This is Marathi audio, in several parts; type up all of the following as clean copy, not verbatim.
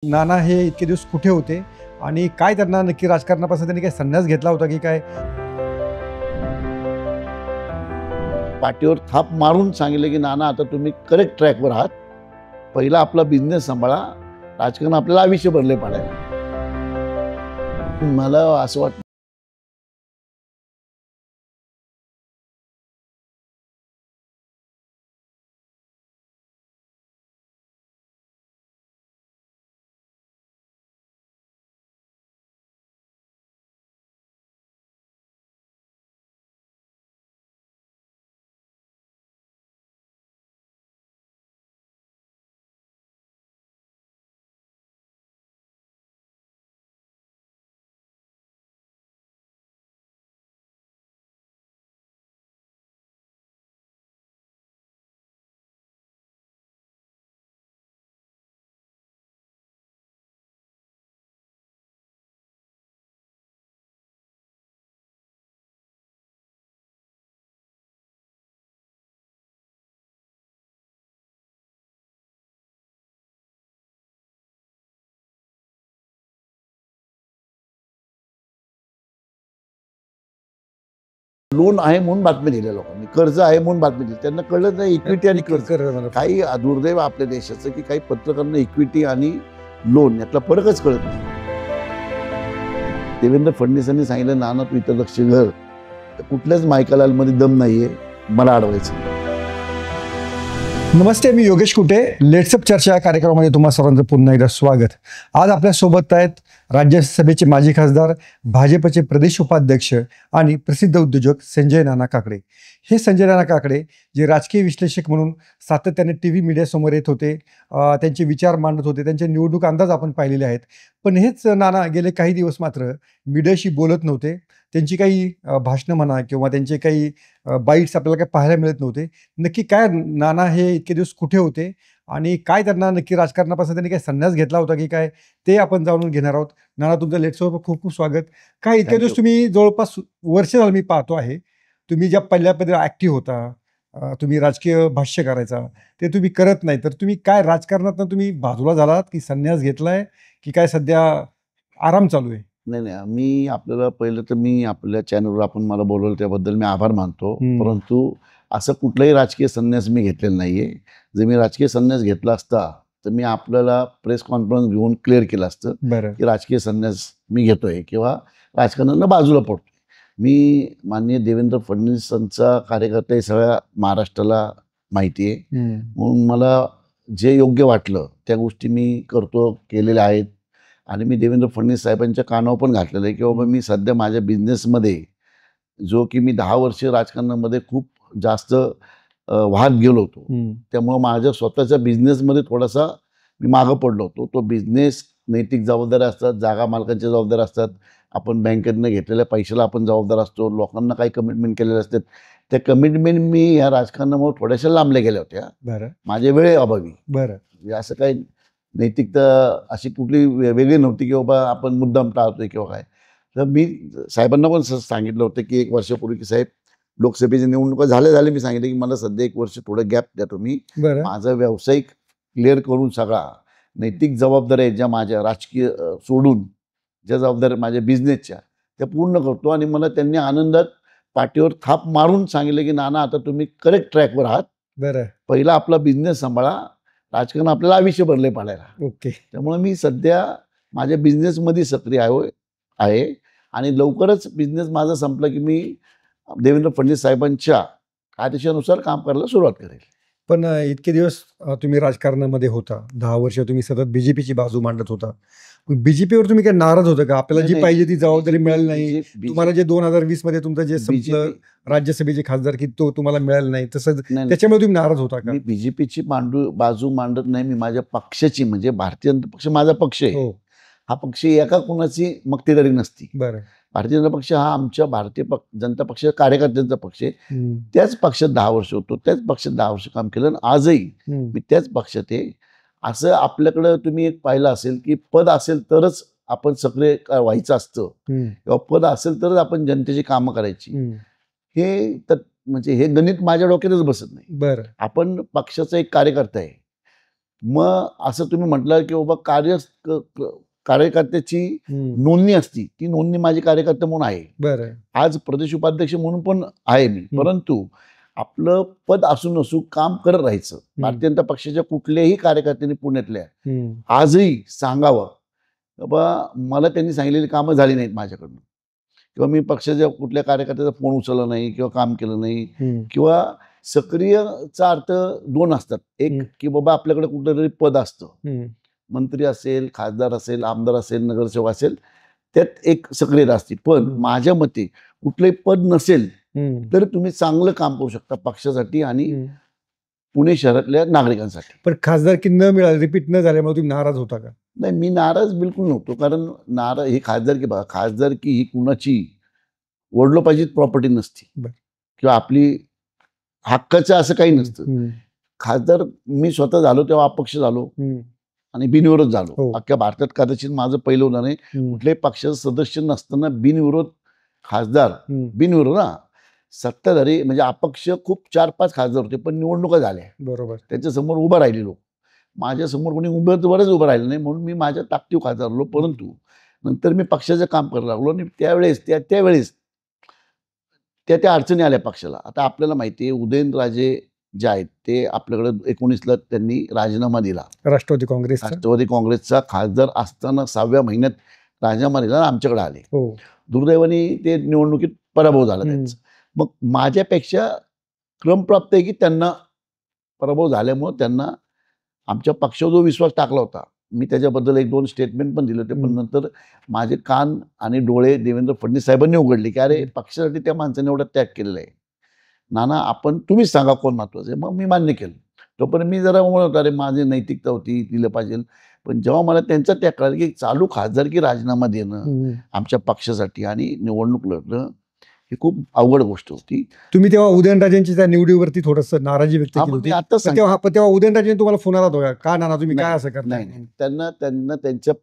नाना हे इतके दिवस कुठे होते आणि काय त्यांना नक्की राजकारणापासून त्यांनी काय संन्यास घेतला होता की काय? पाठीवर थाप मारून सांगितलं की नाना आता तुम्ही करेक्ट ट्रॅकवर आहात. पहिला आपला बिझनेस सांभाळा, राजकारण आपल्याला आयुष्य भरले पाडायला. मला असं वाटतं लोन आहे म्हणून बातमी दिल्या लोकांनी, कर्ज आहे म्हणून बातमी दिली. त्यांना कळलं नाही इक्विटी आणि कर्ज. काही दुर्दैव आपल्या देशाचं की काही पत्रकारांना इक्विटी आणि लोन यातला फरकच कळत नाही. देवेंद्र फडणवीसांनी सांगितलं नाना तू इथं लक्ष घाल, कुठल्याच मायकालालमध्ये दम नाहीये मला अडवायचं. नमस्ते, मी योगेश कुटे. लेट्सअप चर्चा या कार्यक्रमामध्ये तुम्हा सर्वांचं पुन्हा एकदा स्वागत. आज आपल्यासोबत आहेत राज्यसभेचे माजी खासदार, भाजपचे प्रदेश उपाध्यक्ष आणि प्रसिद्ध उद्योजक संजय नाना काकडे. हे संजय नाना काकडे जे राजकीय विश्लेषक म्हणून सातत्याने TV मीडियासमोर येत होते, त्यांचे विचार मांडत होते, त्यांचे निवडणूक अंदाज आपण पाहिलेले आहेत. पण हेच नाना गेले काही दिवस मात्र मीडियाशी बोलत नव्हते. त्यांची काही भाषणं म्हणा किंवा त्यांचे काही बाईट्स आपल्याला काही पाहायला मिळत नव्हते. नक्की काय नाना हे इतके दिवस कुठे होते आणि काय त्यांना नक्की राजकारणापासून त्यांनी काय संन्यास घेतला होता की काय, ते आपण जाणून घेणार आहोत. नाना, तुमचं लेट्सवर खूप खूप स्वागत. काय इतके दिवस तुम्ही जवळपास वर्ष झालं मी पाहतो आहे, तुम्ही ज्या पहिल्यामध्ये ॲक्टिव्ह होता, तुम्ही राजकीय भाष्य करायचा, ते तुम्ही करत नाही. तर तुम्ही काय राजकारणातून तुम्ही बाजूला झालात की संन्यास घेतलाय की काय सध्या आराम चालू आहे? नाही नाही, मी आपल्याला पहिलं तर मी आपल्या चॅनलवर आपण मला बोलवलं त्याबद्दल मी आभार मानतो. परंतु असं कुठलाही राजकीय संन्यास मी घेतलेला नाहीये. जर मी राजकीय संन्यास घेतला असता तर मी आपल्याला प्रेस कॉन्फरन्स घेऊन क्लिअर केलं असतं बरं. की राजकीय संन्यास मी घेतोय किंवा राजकारणानं बाजूला पडतोय. मी माननीय देवेंद्र फडणवीसांचा कार्यकर्ता हे सगळ्या महाराष्ट्राला माहिती आहे. म्हणून मला जे योग्य वाटलं त्या गोष्टी मी करतो, केलेल्या आहेत. आणि मी देवेंद्र फडणवीस साहेबांच्या कानावर पण घातलेलं आहे की बाबा मी सध्या माझ्या बिझनेसमध्ये जो की मी 10 वर्ष राजकारणामध्ये खूप जास्त वाहत गेलो होतो, त्यामुळं माझ्या स्वतःच्या बिझनेसमध्ये थोडासा मी मागं पडलो होतो. तो बिझनेस नैतिक जबाबदाऱ्या असतात, जागा मालकांच्या जबाबदाऱ्या असतात, आपण बँकेतनं घेतलेल्या पैशाला आपण जबाबदार असतो, लोकांना काही कमिटमेंट केलेले असतात. त्या कमिटमेंट मी या राजकारणामुळे थोड्याशा लांबल्या गेल्या होत्या. बरं. माझ्या वेळेअभावी. बरं. असं काही नैतिकता अशी कुठली वेगळी नव्हती की बाबा आपण मुद्दाम टाळतोय किंवा काय. तर मी साहेबांना पण सांगितलं होतं की 1 वर्षापूर्वी की साहेब लोकसभेच्या निवडणुका झाले मी सांगितलं की मला सध्या 1 वर्ष थोडं गॅप द्या तुम्ही. माझा व्यावसायिक क्लिअर करून सगळा नैतिक जबाबदाऱ्या आहेत ज्या माझ्या राजकीय सोडून ज्या जबाबदाऱ्या माझ्या बिझनेसच्या त्या पूर्ण करतो. आणि मला त्यांनी आनंदात पाठीवर थाप मारून सांगितलं की नाना आता तुम्ही करेक्ट ट्रॅकवर आहात. बरं. पहिला आपला बिझनेस सांभाळा, राजकारण आपल्याला आयुष्य भरले पाडायला. ओके. त्यामुळे मी सध्या माझ्या बिझनेसमध्ये सक्रिय आहे आणि लवकरच बिझनेस माझा संपला की मी देवेंद्र फडणवीस साहेबांच्या आदेशानुसार काम करायला सुरुवात करेल. पण इतके दिवस तुम्ही राजकारणामध्ये होता, 10 वर्ष तुम्ही सतत BJPची बाजू मांडत होता. BJPवर तुम्ही काय नाराज होता का? आपल्याला जी पाहिजे ती जबाबदारी मिळाली नाही, तुम्हाला जे 2020 मध्ये तुमचं जे संपलं राज्यसभेचे खासदार की तो तुम्हाला मिळाला नाही, तसं त्याच्यामुळे तुम्ही नाराज होता का? मी BJPची बाजू मांडत नाही, मी माझ्या पक्षाची, म्हणजे भारतीय जनता पक्ष माझा पक्ष आहे. हा पक्ष एका कोणाची मक्तेदारी नसती. बरं. भारतीय जनता पक्ष हा आमच्या भारतीय जनता पक्ष कार्यकर्त्यांचा पक्ष आहे. त्याच पक्षात 10 वर्ष होतो, त्याच पक्षात 10 वर्ष काम केलं आणि आजही मी त्याच पक्षात आहे. असं आपल्याकडं तुम्ही एक पाहिलं असेल की पद असेल तरच आपण सक्रिय व्हायचं असतं किंवा पद असेल तरच आपण जनतेची कामं करायची. हे तर म्हणजे हे गणित माझ्या डोक्यातच बसत नाही. बरं. आपण पक्षाचा एक कार्यकर्ता आहे. मग असं तुम्ही म्हटलं की बाबा कार्यकर्त्याची नोंदणी असती, ती नोंदणी माझी कार्यकर्ते म्हणून आहे. बरं. आज प्रदेश उपाध्यक्ष म्हणून पण आहे मी. परंतु आपलं पद असू नसू काम करत राहायचं. भारतीय जनता पक्षाच्या कुठल्याही कार्यकर्त्यांनी पुण्यातल्या आजही सांगावं, बाबा मला त्यांनी सांगितलेली कामं झाली नाहीत माझ्याकडून, किंवा मी पक्षाच्या कुठल्या कार्यकर्त्याचा फोन उचलला नाही किंवा काम केलं नाही, किंवा सक्रियचा अर्थ दोन असतात. एक की बाबा आपल्याकडे कुठेतरी पद असतं, मंत्री असेल, खासदार असेल, आमदार असेल, नगरसेवक असेल, त्यात एक सक्रियता असते. पण माझ्या मते कुठलंही पद नसेल तर तुम्ही चांगलं काम करू शकता पक्षासाठी आणि पुणे शहरातल्या नागरिकांसाठी. पण खासदारकी न मिळाली, रिपीट न झाल्यामुळे तुम्ही नाराज होता का? नाही, मी नाराज बिलकुल नव्हतो. कारण ही खासदारकी बघा, खासदारकी ही कुणाची वडिलोपार्जित प्रॉपर्टी नसती किंवा आपली हक्काचं असं काही नसतं. खासदार मी स्वतः झालो तेव्हा अपक्ष झालो आणि बिनविरोध झालो. अख्ख्या भारतात कदाचित माझं पहिलं उदाहरण आहे. कुठल्याही पक्षाचं सदस्य नसताना बिनविरोध खासदार, बिनविरोध ना, सत्ताधारी म्हणजे अपक्ष खूप 4-5 खासदार होते, पण निवडणुका झाल्या. बरोबर. त्यांच्या समोर उभं राहिलेलो. माझ्या समोर कोणी उभं राहिलं नाही, म्हणून मी माझ्या ताकदीवर खासदार झालो. परंतु नंतर मी पक्षाचं काम करायला लागलो आणि त्यावेळेस त्या अडचणी आल्या पक्षाला. आता आपल्याला माहिती आहे, उदयनराजे जे आहेत ते आपल्याकडे 19ला त्यांनी राजीनामा दिला. राष्ट्रवादी काँग्रेसचा खासदार असताना 6व्या महिन्यात राजीनामा दिला, आमच्याकडे आले. दुर्दैवाने ते निवडणुकीत पराभव झाला त्यांचा. मग माझ्यापेक्षा क्रमप्राप्त आहे की त्यांना पराभव झाल्यामुळे त्यांना आमच्या पक्षावर जो विश्वास टाकला होता, मी त्याच्याबद्दल 1-2 स्टेटमेंट पण दिले होते. पण नंतर माझे कान आणि डोळे देवेंद्र फडणवीस साहेबांनी उघडले की अरे, पक्षासाठी त्या माणसाने एवढा त्याग केलेला आहे. नाना, तुम्हीच सांगा कोण महत्वाचं आहे. मग मी मान्य केलं. तोपर्यंत मी जरा म्हणत होता, अरे माझी नैतिकता होती, दिलं पाहिजे. पण जेव्हा मला त्यांचा त्याग कळला की चालू खासदारकी राजीनामा देणं आमच्या पक्षासाठी आणि निवडणूक लढणं ही खूप अवघड गोष्ट होती. तुम्ही तेव्हा उदयनराजेंची त्या निवडीवरती थोडंसं नाराजी व्यक्त केली होती. तेव्हा उदयनराजेंनी तुम्हाला फोन आला होता का नाना तुम्ही काय असं करता? नाही, त्यांना त्यांच्या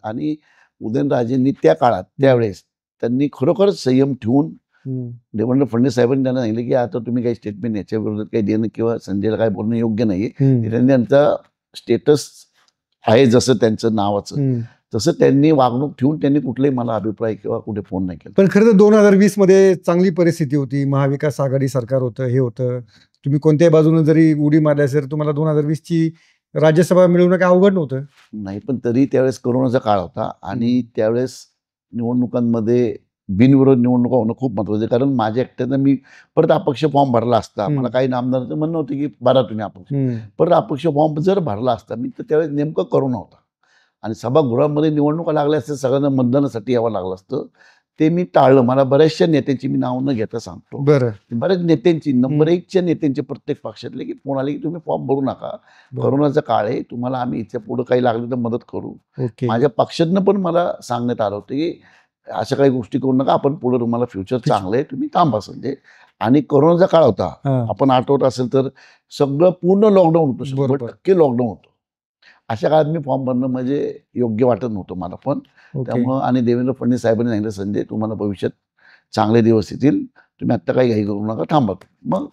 आणि उदयनराजेंनी त्या काळात त्यावेळेस त्यांनी खरोखरच संयम ठेवून देवेंद्र फडणवीस साहेबांनी त्यांना सांगितलं की आता तुम्ही काही स्टेटमेंट याच्या विरोधात काही देणं किंवा संजयला काय बोलणं योग्य नाहीये. त्यांनी त्यांचा स्टेटस आहे जसं त्यांचं नावाचं तसं त्यांनी वागणूक ठेवून त्यांनी कुठलाही मला अभिप्राय किंवा कुठे फोन नाही केला. पण खरं तर 2020 मध्ये चांगली परिस्थिती होती, महाविकास आघाडी सरकार होतं, हे होतं. तुम्ही कोणत्याही बाजूने जरी उडी मारली असेल, तुम्हाला 2020ची राज्यसभा मिळवणं काय अवघड नव्हतं. नाही, पण तरी त्यावेळेस कोरोनाचा काळ होता आणि त्यावेळेस निवडणुकांमध्ये बिनविरोध निवडणुका होणं खूप महत्वाचं आहे. कारण माझ्या एकट्यानं मी परत अपक्ष फॉर्म भरला असता, मला काही नामदारांचं म्हणणं होतं की भरा तुम्ही अपक्ष, परत अपक्ष फॉर्म जर भरला असता मी, तर त्यावेळेस नेमकं कोरोना होता आणि सभागृहामध्ये निवडणुका लागल्या असत्या, सगळ्यांना मतदानासाठी यावं लागलं असतं. ते मी टाळलं. मला बऱ्याचशा नेत्यांची, मी नाव न घेता सांगतो, बऱ्याच नेत्यांची, नंबर 1च्या नेत्यांचे प्रत्येक पक्षातले की फोन आले की तुम्ही फॉर्म भरू नका, कोरोनाचा काळ आहे, तुम्हाला आम्ही इथे पुढे काही लागले तर मदत करू. माझ्या पक्षातनं पण मला सांगण्यात आलं होतं की अशा काही गोष्टी करू नका, आपण पुढे तुम्हाला फ्युचर चांगलं आहे, तुम्ही थांबा संजय. आणि कोरोनाचा काळ होता, आपण आठवत असेल तर सगळं पूर्ण लॉकडाऊन होतं, 100% लॉकडाऊन होतं. अशा काळात मी फॉर्म भरणं म्हणजे योग्य वाटत नव्हतं मला पण. त्यामुळं आणि देवेंद्र फडणवीस साहेबांनी सांगितलं, संजय तुम्हाला भविष्यात चांगले दिवस येतील, तुम्ही आत्ता काही घाई करू नका, थांबा. मग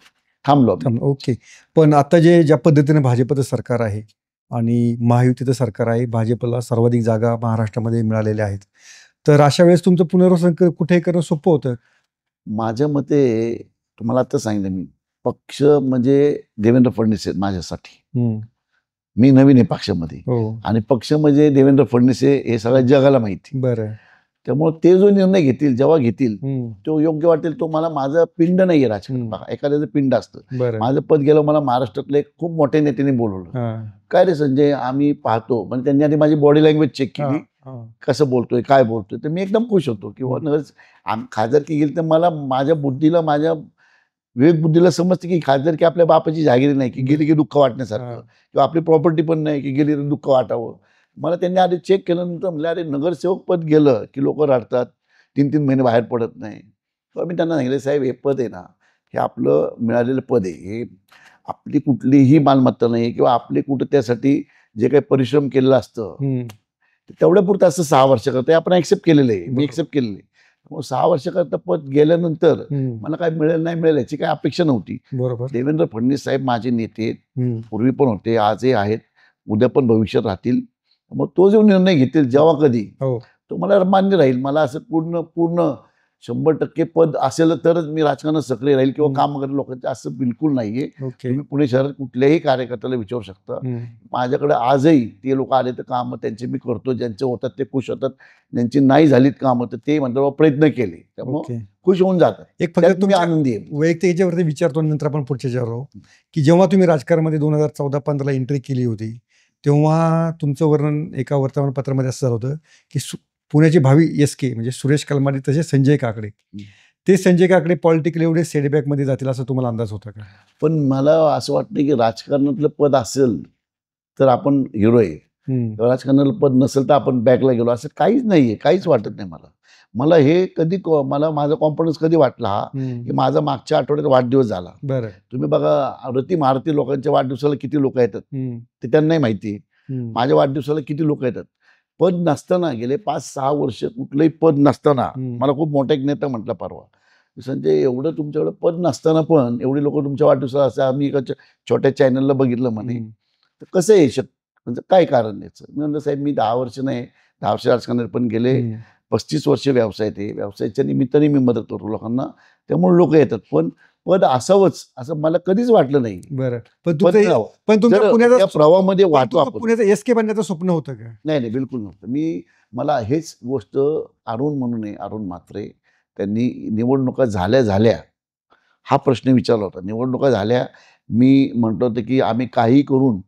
थांबलो. ओके. पण आता ज्या पद्धतीने भाजपचं सरकार आहे आणि महायुतीचं सरकार आहे, भाजपला सर्वाधिक जागा महाराष्ट्रामध्ये मिळालेल्या आहेत, तर अशा वेळेस तुमचं पुनर्वसन कुठे करणं सोपं होतं? माझ्या मते तुम्हाला आता सांगितलं मी, पक्ष म्हणजे देवेंद्र फडणवीस आहेत माझ्यासाठी. मी नवीन आहे पक्षामध्ये आणि पक्ष म्हणजे देवेंद्र फडणवीस हे सगळ्या जगाला माहिती. त्यामुळे ते जो निर्णय घेतील, जेव्हा घेतील, तो योग्य वाटेल. तो मला, माझं पिंड नाहीये राजकारण. बघा, एखाद्याचं पिंड असतं. माझं पद गेलं, मला महाराष्ट्रातले एक खूप मोठ्या नेत्याने बोलवलं, काय रे संजय, आम्ही पाहतो, पण त्यांनी आधी माझी बॉडी लँग्वेज चेक केली, कसं बोलतोय, काय बोलतोय, तर मी एकदम खुश होतो किंवा खासदारकी गेली तर मला माझ्या बुद्धीला, माझ्या विवेक बुद्धीला समजते की खासदारकी आपल्या बापाची जागिरी नाही की गेली की दुःख वाटण्यासारखं, किंवा आपली प्रॉपर्टी पण नाही की गेली तर दुःख वाटावं. मला त्यांनी आधी चेक केल्यानंतर म्हणलं, अरे नगरसेवक पद गेलं की लोक रडतात, 3-3 महिने बाहेर पडत नाही. तर मी त्यांना सांगितलं, साहेब हे पद आहे ना, हे आपलं मिळालेलं पद आहे, हे आपली कुठलीही मालमत्ता नाही किंवा आपले कुठं त्यासाठी जे काही परिश्रम केलेलं असतं तेवढ्यापुरतं असं 6 वर्ष करता आपण ऍक्सेप्ट केलेलं आहे, मी ऍक्सेप्ट केलेलं आहे. मग 6 वर्ष करता पद गेल्यानंतर मला काय मिळेल नाही मिळेल याची काही अपेक्षा नव्हती. देवेंद्र फडणवीस साहेब माझे नेते पूर्वी पण होते, आजही आहेत. उद्या पण भविष्यात राहतील. मग तो जो निर्णय घेतील जेव्हा कधी हो. तो मला मान्य राहील. मला असं पूर्ण पूर्ण 100% पद असेल तरच मी राजकारणात सक्रिय राहील किंवा काम करेल लोकांचे, असं बिलकुल नाहीये. ओके. तुम्ही पुणे शहरात कुठल्याही कार्यकर्त्याला विचारू शकता. माझ्याकडे आजही ते लोक आले तर कामं त्यांचे मी करतो, ज्यांचे होतात ते खुश होतात, ज्यांची नाही झालीत कामं तर ते म्हणतात बाबा प्रयत्न केले, त्यामुळे ओके. खुश होऊन जातात. एक त्यात फक्त तुम्ही तुमच्या आनंदी आहे. वैयक्तिक याच्यावरती विचारतो, नंतर आपण पुढच्या याच्यावर राहू, की जेव्हा तुम्ही राजकारणामध्ये 2014-15 एंट्री केली होती, तेव्हा तुमचं वर्णन एका वर्तमानपत्रामध्ये असं झालं होतं की पुण्याचे भावी SK म्हणजे सुरेश कलमाडी तसे संजय काकडे, ते संजय काकडे पॉलिटिकल एवढे सेटबॅकमध्ये जातील असं तुम्हाला अंदाज होता का? पण मला असं वाटतं की राजकारणातलं पद असेल तर आपण हिरो आहे, राजकारणाला पद नसेल तर आपण बॅकला गेलो, असं काहीच नाहीये. काहीच वाटत नाही मला हे कधी मला माझा कॉन्फिडन्स कधी वाटला हा की माझा मागच्या आठवड्यात वाढदिवस झाला. बरं. तुम्ही बघा रती महारती लोकांच्या वाढदिवसाला किती लोक येतात ते त्यांनाही माहिती आहे. माझ्या वाढदिवसाला किती लोक येतात. पद नसताना गेले 5-6 वर्ष कुठलंही पद नसताना मला खूप मोठा एक नेता म्हटला परवा, संजय एवढं तुमच्याकडे पद नसताना पण एवढी लोक तुमच्या वाढदिवसाला असं आम्ही एका छोट्या चॅनलला बघितलं म्हणे, तर कसं आहे म्हणजे काय कारण याचं. मी म्हणलं साहेब मी 10 वर्ष नाही 10 वर्ष राजकारणात पण गेले, 35 वर्ष व्यवसाय ते व्यवसायाच्या निमित्ताने मी मदत करतो लोकांना, त्यामुळे लोक येतात. पण पद असावंच असं मला कधीच वाटलं नाही. बरं. पण तुमच्या पुण्याच्या प्रवाहामध्ये वाटतो आपण पुण्याचं SK बनण्याचं स्वप्न होतं का? नाही बिलकुल नव्हतं. मला हेच गोष्ट अरुण म्हणून आहे, अरुण म्हात्रे, त्यांनी निवडणुका झाल्या हा प्रश्न विचारला होता. निवडणुका झाल्या, मी म्हटलं होतं की आम्ही काही करून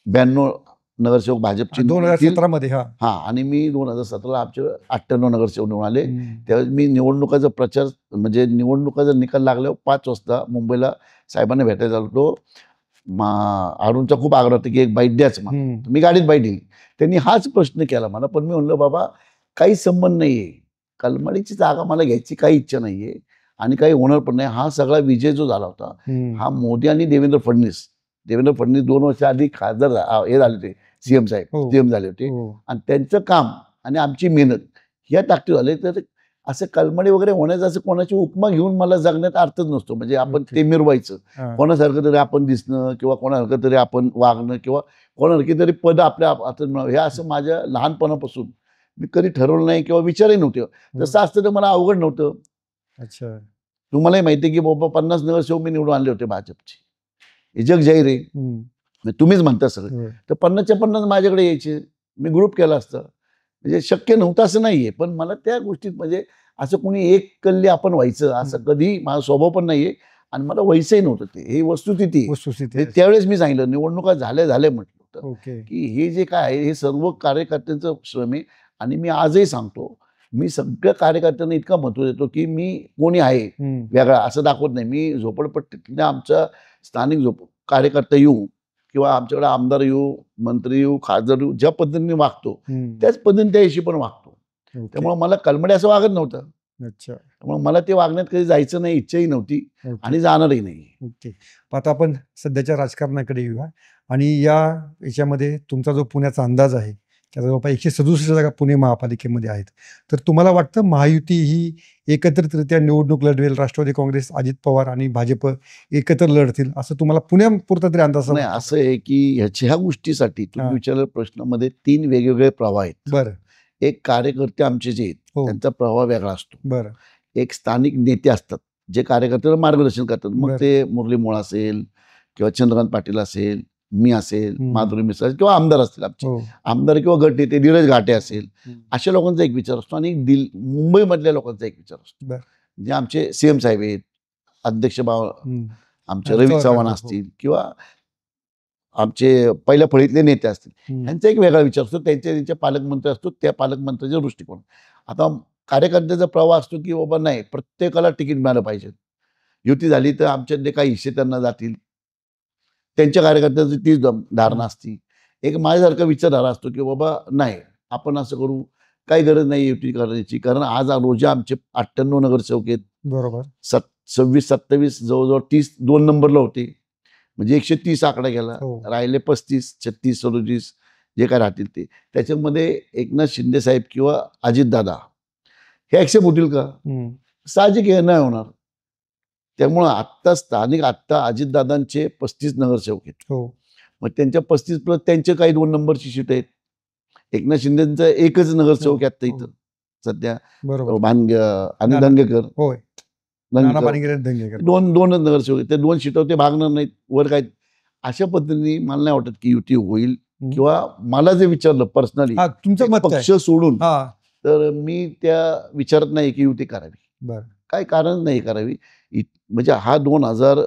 92 नगरसेवक भाजपचे 2017 मध्ये. हा, आणि मी 2017ला आमचे 98 नगरसेवक निवडून आले. त्यावेळेस मी निवडणुकाचा प्रचार म्हणजे निवडणुकाचा निकाल लागल्यावर 5 वाजता मुंबईला साहेबांना भेटायला आलो होतो. अरुणचा खूप आग्रह होता की एक बाईट द्याच मला, मी गाडीत बाईट दिली. त्यांनी हाच प्रश्न केला मला, पण मी म्हणलं बाबा काही संबंध नाहीये, कलमाडीची जागा मला घ्यायची काही इच्छा नाहीये आणि काही होणार पण नाही. हा सगळा विजय जो झाला होता हा मोदी आणि देवेंद्र फडणवीस 2 वर्ष आधी खासदार हे झाले होते, CM साहेब CM झाले होते, आणि त्यांचं काम आणि आमची मेहनत ह्या ताकदीवर झाले. तर असं कलमाडी वगैरे होण्याचं असं कोणाची उपमा घेऊन मला जगण्यात अर्थच नसतो. म्हणजे आपण ते मिरवायचं, कोणासारखं तरी आपण दिसणं किंवा कोणासारखं तरी आपण वागणं किंवा कोणासारखी तरी पद आपल्या हातात मिळावं, हे असं माझ्या लहानपणापासून मी कधी ठरवलं नाही किंवा विचारही नव्हते. तसं असतं तर मला अवघड नव्हतं. अच्छा. तुम्हालाही माहिती आहे की बाबा 50 नगरसेवक मी निवडून आणले होते भाजपचे, हे जग जाहीर आहे, तुम्हीच म्हणता सगळं. तर 50च्या 50 माझ्याकडे यायचे, मी ग्रुप केला असतं. म्हणजे शक्य नव्हतं असं नाहीये, पण मला त्या गोष्टीत म्हणजे असं कोणी एक कल्ली आपण व्हायचं असं कधी माझा स्वभाव पण नाहीये आणि मला व्हायचंही नव्हतं. ते हे वस्तुस्थिती त्यावेळेस मी सांगितलं, निवडणुका झाल्या म्हटलं होतं की हे जे काय आहे हे सर्व कार्यकर्त्यांचं श्रम आहे. आणि मी आजही सांगतो, मी सगळ्या कार्यकर्त्यांना इतका महत्व देतो की मी कोणी आहे वेगळा असं दाखवत नाही. मी झोपडपट्टीतल्या आमच्या स्थानिक कार्यकर्ता येऊ किंवा आमच्याकडे आमदार येऊ, मंत्री येऊ, खासदार येऊ, ज्या पद्धतीने वागतो त्याच पद्धतीने त्याशी पण वागतो. त्यामुळे मला कलमडे असं वागत नव्हतं. अच्छा. त्यामुळे मला ते वागण्यात कधी जायचं नाही, इच्छाही नव्हती आणि जाणारही नाही. ओके. आता आपण सध्याच्या राजकारणाकडे येऊया आणि याच्यामध्ये तुमचा जो पुण्याचा अंदाज आहे त्याचा जवळपास 167 जागा पुणे महापालिकेमध्ये आहेत. तर तुम्हाला वाटतं महायुती ही एकत्रितरित्या निवडणूक लढवेल, राष्ट्रवादी काँग्रेस, अजित पवार आणि भाजप एकत्र लढतील असं तुम्हाला पुण्यापुरता तरी अंदाज? नाही, असं आहे की ह्या गोष्टीसाठी तुम्ही विचारलेल्या प्रश्नामध्ये 3 वेगवेगळे प्रवाह आहेत. बरं. एक कार्यकर्ते आमचे जे आहेत त्यांचा प्रवाह वेगळा असतो. बरं. एक स्थानिक नेते असतात जे कार्यकर्त्याला मार्गदर्शन करतात. मग ते मुरली मोळ असेल किंवा चंद्रकांत पाटील असेल, मी असेल, माधुरी मिसाळ किंवा आमदार असतील आमचे आमदार किंवा गट नेते धीरज घाटे असेल, अशा लोकांचा एक विचार असतो. आणि मुंबईमधल्या लोकांचा एक विचार असतो. जे आमचे CM साहेब आहेत, अध्यक्ष आमचे रवी चव्हाण असतील किंवा आमचे पहिल्या फळीतले नेते असतील, यांचा एक वेगळा विचार असतो. त्यांचे पालकमंत्री असतो, त्या पालकमंत्र्याचा दृष्टिकोन. आता कार्यकर्त्याचा प्रवाह असतो की बाबा नाही, प्रत्येकाला तिकीट मिळालं पाहिजे, युती झाली तर आमच्यातले काही हिस्से त्यांना जातील, त्यांच्या कार्यकर्त्याची तीच धारणा असती. एक माझ्यासारखा विचारधारा असतो की बाबा नाही, आपण असं करू, काही गरज नाही युती करायची, कारण आज रोजी आमचे 98 नगरसेवक आहेत. बरोबर. 26-27 जवळजवळ 30 2 नंबरला होते, म्हणजे 130 आकडा गेला. राहिले 35, 36, 37 जे काय राहतील ते. त्याच्यामध्ये एकनाथ शिंदे साहेब किंवा अजितदादा हे ऍक्सेप्ट होतील का? साहजिक हे नाही होणार. त्यामुळं आत्ता स्थानिक अजितदादांचे 35 नगरसेवक आहेत. मग त्यांच्या 35 प्लस त्यांचे काही 2 नंबरची सीट आहेत. एकनाथ शिंदेचा एकच नगरसेवक हो, आता हो. इथं सध्या बरोबर. आणि नाना- दंगेकर होय. नाना दंगेकर पाटेकर दंगेकर. दोनच नगरसेवक आहेत. ते 2 सीटावर ते भागणार नाहीत. वर काय अशा पद्धतीने मला नाही वाटत की युती होईल. किंवा मला जे विचारलं पर्सनली हा, तुमचं मत काय? पक्ष सोडून, हा, तर मी त्या विचारत नाही की युती करावी. बरं. काय कारण नाही करावी. म्हणजे हा 2000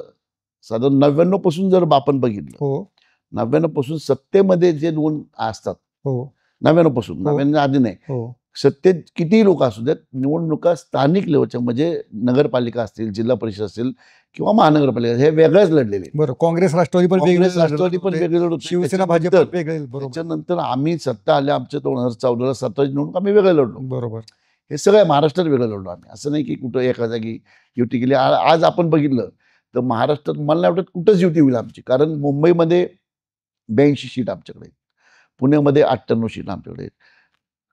साधारण 99 पासून जर आपण बघितलं, हो, 99 पासून सत्तेमध्ये जे 2 असतात, हो, 99 पासून, हो. 99 आधी नाही, हो. सत्तेत कितीही लोक असू द्यात, निवडणुका स्थानिक लेवलच्या म्हणजे नगरपालिका असतील, जिल्हा परिषद असेल किंवा महानगरपालिका, हे वेगळ्याच लढलेले आहेत. बरं, काँग्रेस राष्ट्रवादी पण काँग्रेस वेगळे राष्ट्रवादी पण वेगळे लढत होते. शिवसेना भाजप त्याच्यानंतर- वेगळे. बरोबर, त्याच्यानंतर आम्ही सत्ता आल्या आमच्या 2014 17 निवडणूक आम्ही वेगळे लढलो. बरोबर. हे सगळं महाराष्ट्रात वेगळं लढलो आम्ही. असं नाही की कुठं एका जागी युती केली. आज आपण बघितलं तर महाराष्ट्रात मला नाही वाटत कुठंच युती होईल आमची. कारण मुंबईमध्ये 82 सीट आमच्याकडे आहेत. पुण्यामध्ये 98 सीट आमच्याकडे आहेत.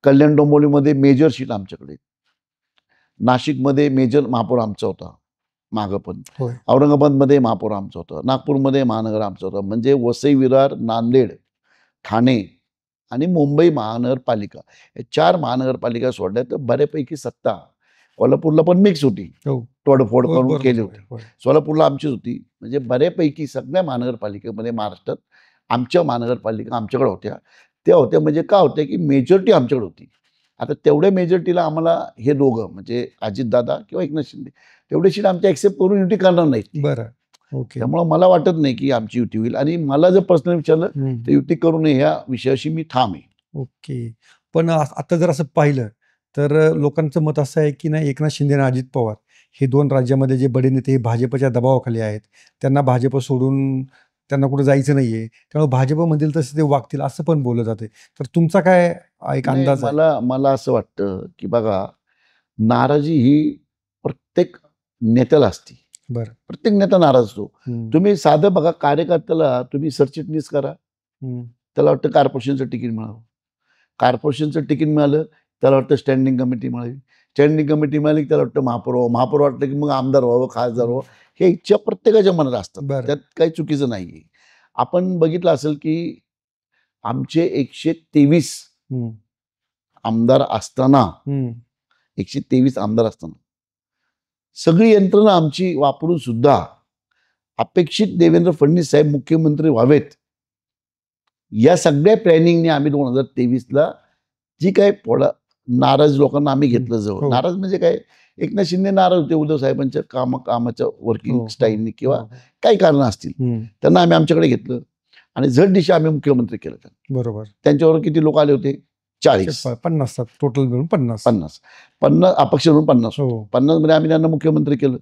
कल्याण डोंबिवलीमध्ये मेजर सीट आमच्याकडे आहेत. नाशिकमध्ये मेजर महापौर आमचा होता मागं पण. होय. औरंगाबादमध्ये महापौर आमचा होता. नागपूरमध्ये महानगर आमचा होता. म्हणजे वसई, विरार, नांदेड, ठाणे आणि मुंबई महानगरपालिका, या 4 महानगरपालिका सोडल्या तर बऱ्यापैकी सत्ता कोल्हापूरला पण मिक्स होती. हो. तोडफोड करून बरोबर, केली होय, होती. होय. सोलापूरला आमचीच होती. म्हणजे बऱ्यापैकी सगळ्या महानगरपालिकेमध्ये महाराष्ट्रात आमच्या महानगरपालिका आमच्याकडे होत्या. त्या होत्या म्हणजे का होत्या की मेजॉरिटी आमच्याकडे होती. आता तेवढ्या मेजॉरिटीला आम्हाला हे दोघं म्हणजे अजितदादा किंवा एकनाथ शिंदे तेवढी सीट आमच्या ॲक्सेप्ट करून युती करणार नाहीत. बरं, ओके. त्यामुळं मला वाटत नाही की आमची युती होईल. आणि मला जर पर्सनल विचारलं तर युती करू नये ह्या विषयाशी मी ठाम आहे. ओके. पण आता जर असं पाहिलं तर लोकांचं मत असं आहे की नाही, एकनाथ शिंदे आणि अजित पवार हे 2 राज्यामध्ये जे बडे नेते हे भाजपच्या दबावाखाली आहेत. त्यांना भाजप सोडून त्यांना कुठं जायचं नाहीये. त्यामुळे भाजपमधील तसे ते वागतील असं पण बोललं जाते. तर तुमचा काय एक नाही, अंदाज आहे? मला असं वाटतं की बघा, नाराजी ही प्रत्येक नेत्याला असते. बरं. प्रत्येक नेता नाराज असतो. हं, तुम्ही साधं बघा, कार्यकर्त्याला तुम्ही सरचिटणीस करा, हं. त्याला वाटतं कॉर्पोरेशनचं तिकीट मिळावं. कॉर्पोरेशनचं तिकीट मिळालं त्याला वाटतं स्टँडिंग कमिटी मिळावी. स्टँडिंग कमिटी मिळाली की त्याला वाटतं महापौर व्हावं. महापौर वाटलं की मग आमदार व्हावं, खासदार व्हावं. हे इच्छा प्रत्येकाच्या मनात असतात. बरं. त्यात काही चुकीचं नाही. आपण बघितलं असेल की आमचे 123 हं, आमदार असताना, हं. 123 आमदार असताना सगळी यंत्रणा आमची वापरून सुद्धा अपेक्षित देवेंद्र फडणवीस साहेब मुख्यमंत्री व्हावेत या सगळ्या प्लॅनिंगने आम्ही 2023ला जी काय नाराज लोकांना आम्ही घेतलं जवळ. हो. नाराज म्हणजे काय, एकनाथ शिंदे नाराज होते उद्धव साहेबांच्या कामाच्या वर्किंग हो, स्टाईलनी किंवा हो, काही कारणं असतील. हं. त्यांना आम्ही आमच्याकडे घेतलं आणि झटदिशी आम्ही मुख्यमंत्री केलं त्यांना. बरोबर. त्यांच्यावर किती लोक आले होते? 40. 50 टोटल मिळून 50. 50 अपक्ष म्हणून 50. हो. 50 मध्ये आम्ही त्यांना मुख्यमंत्री केलं.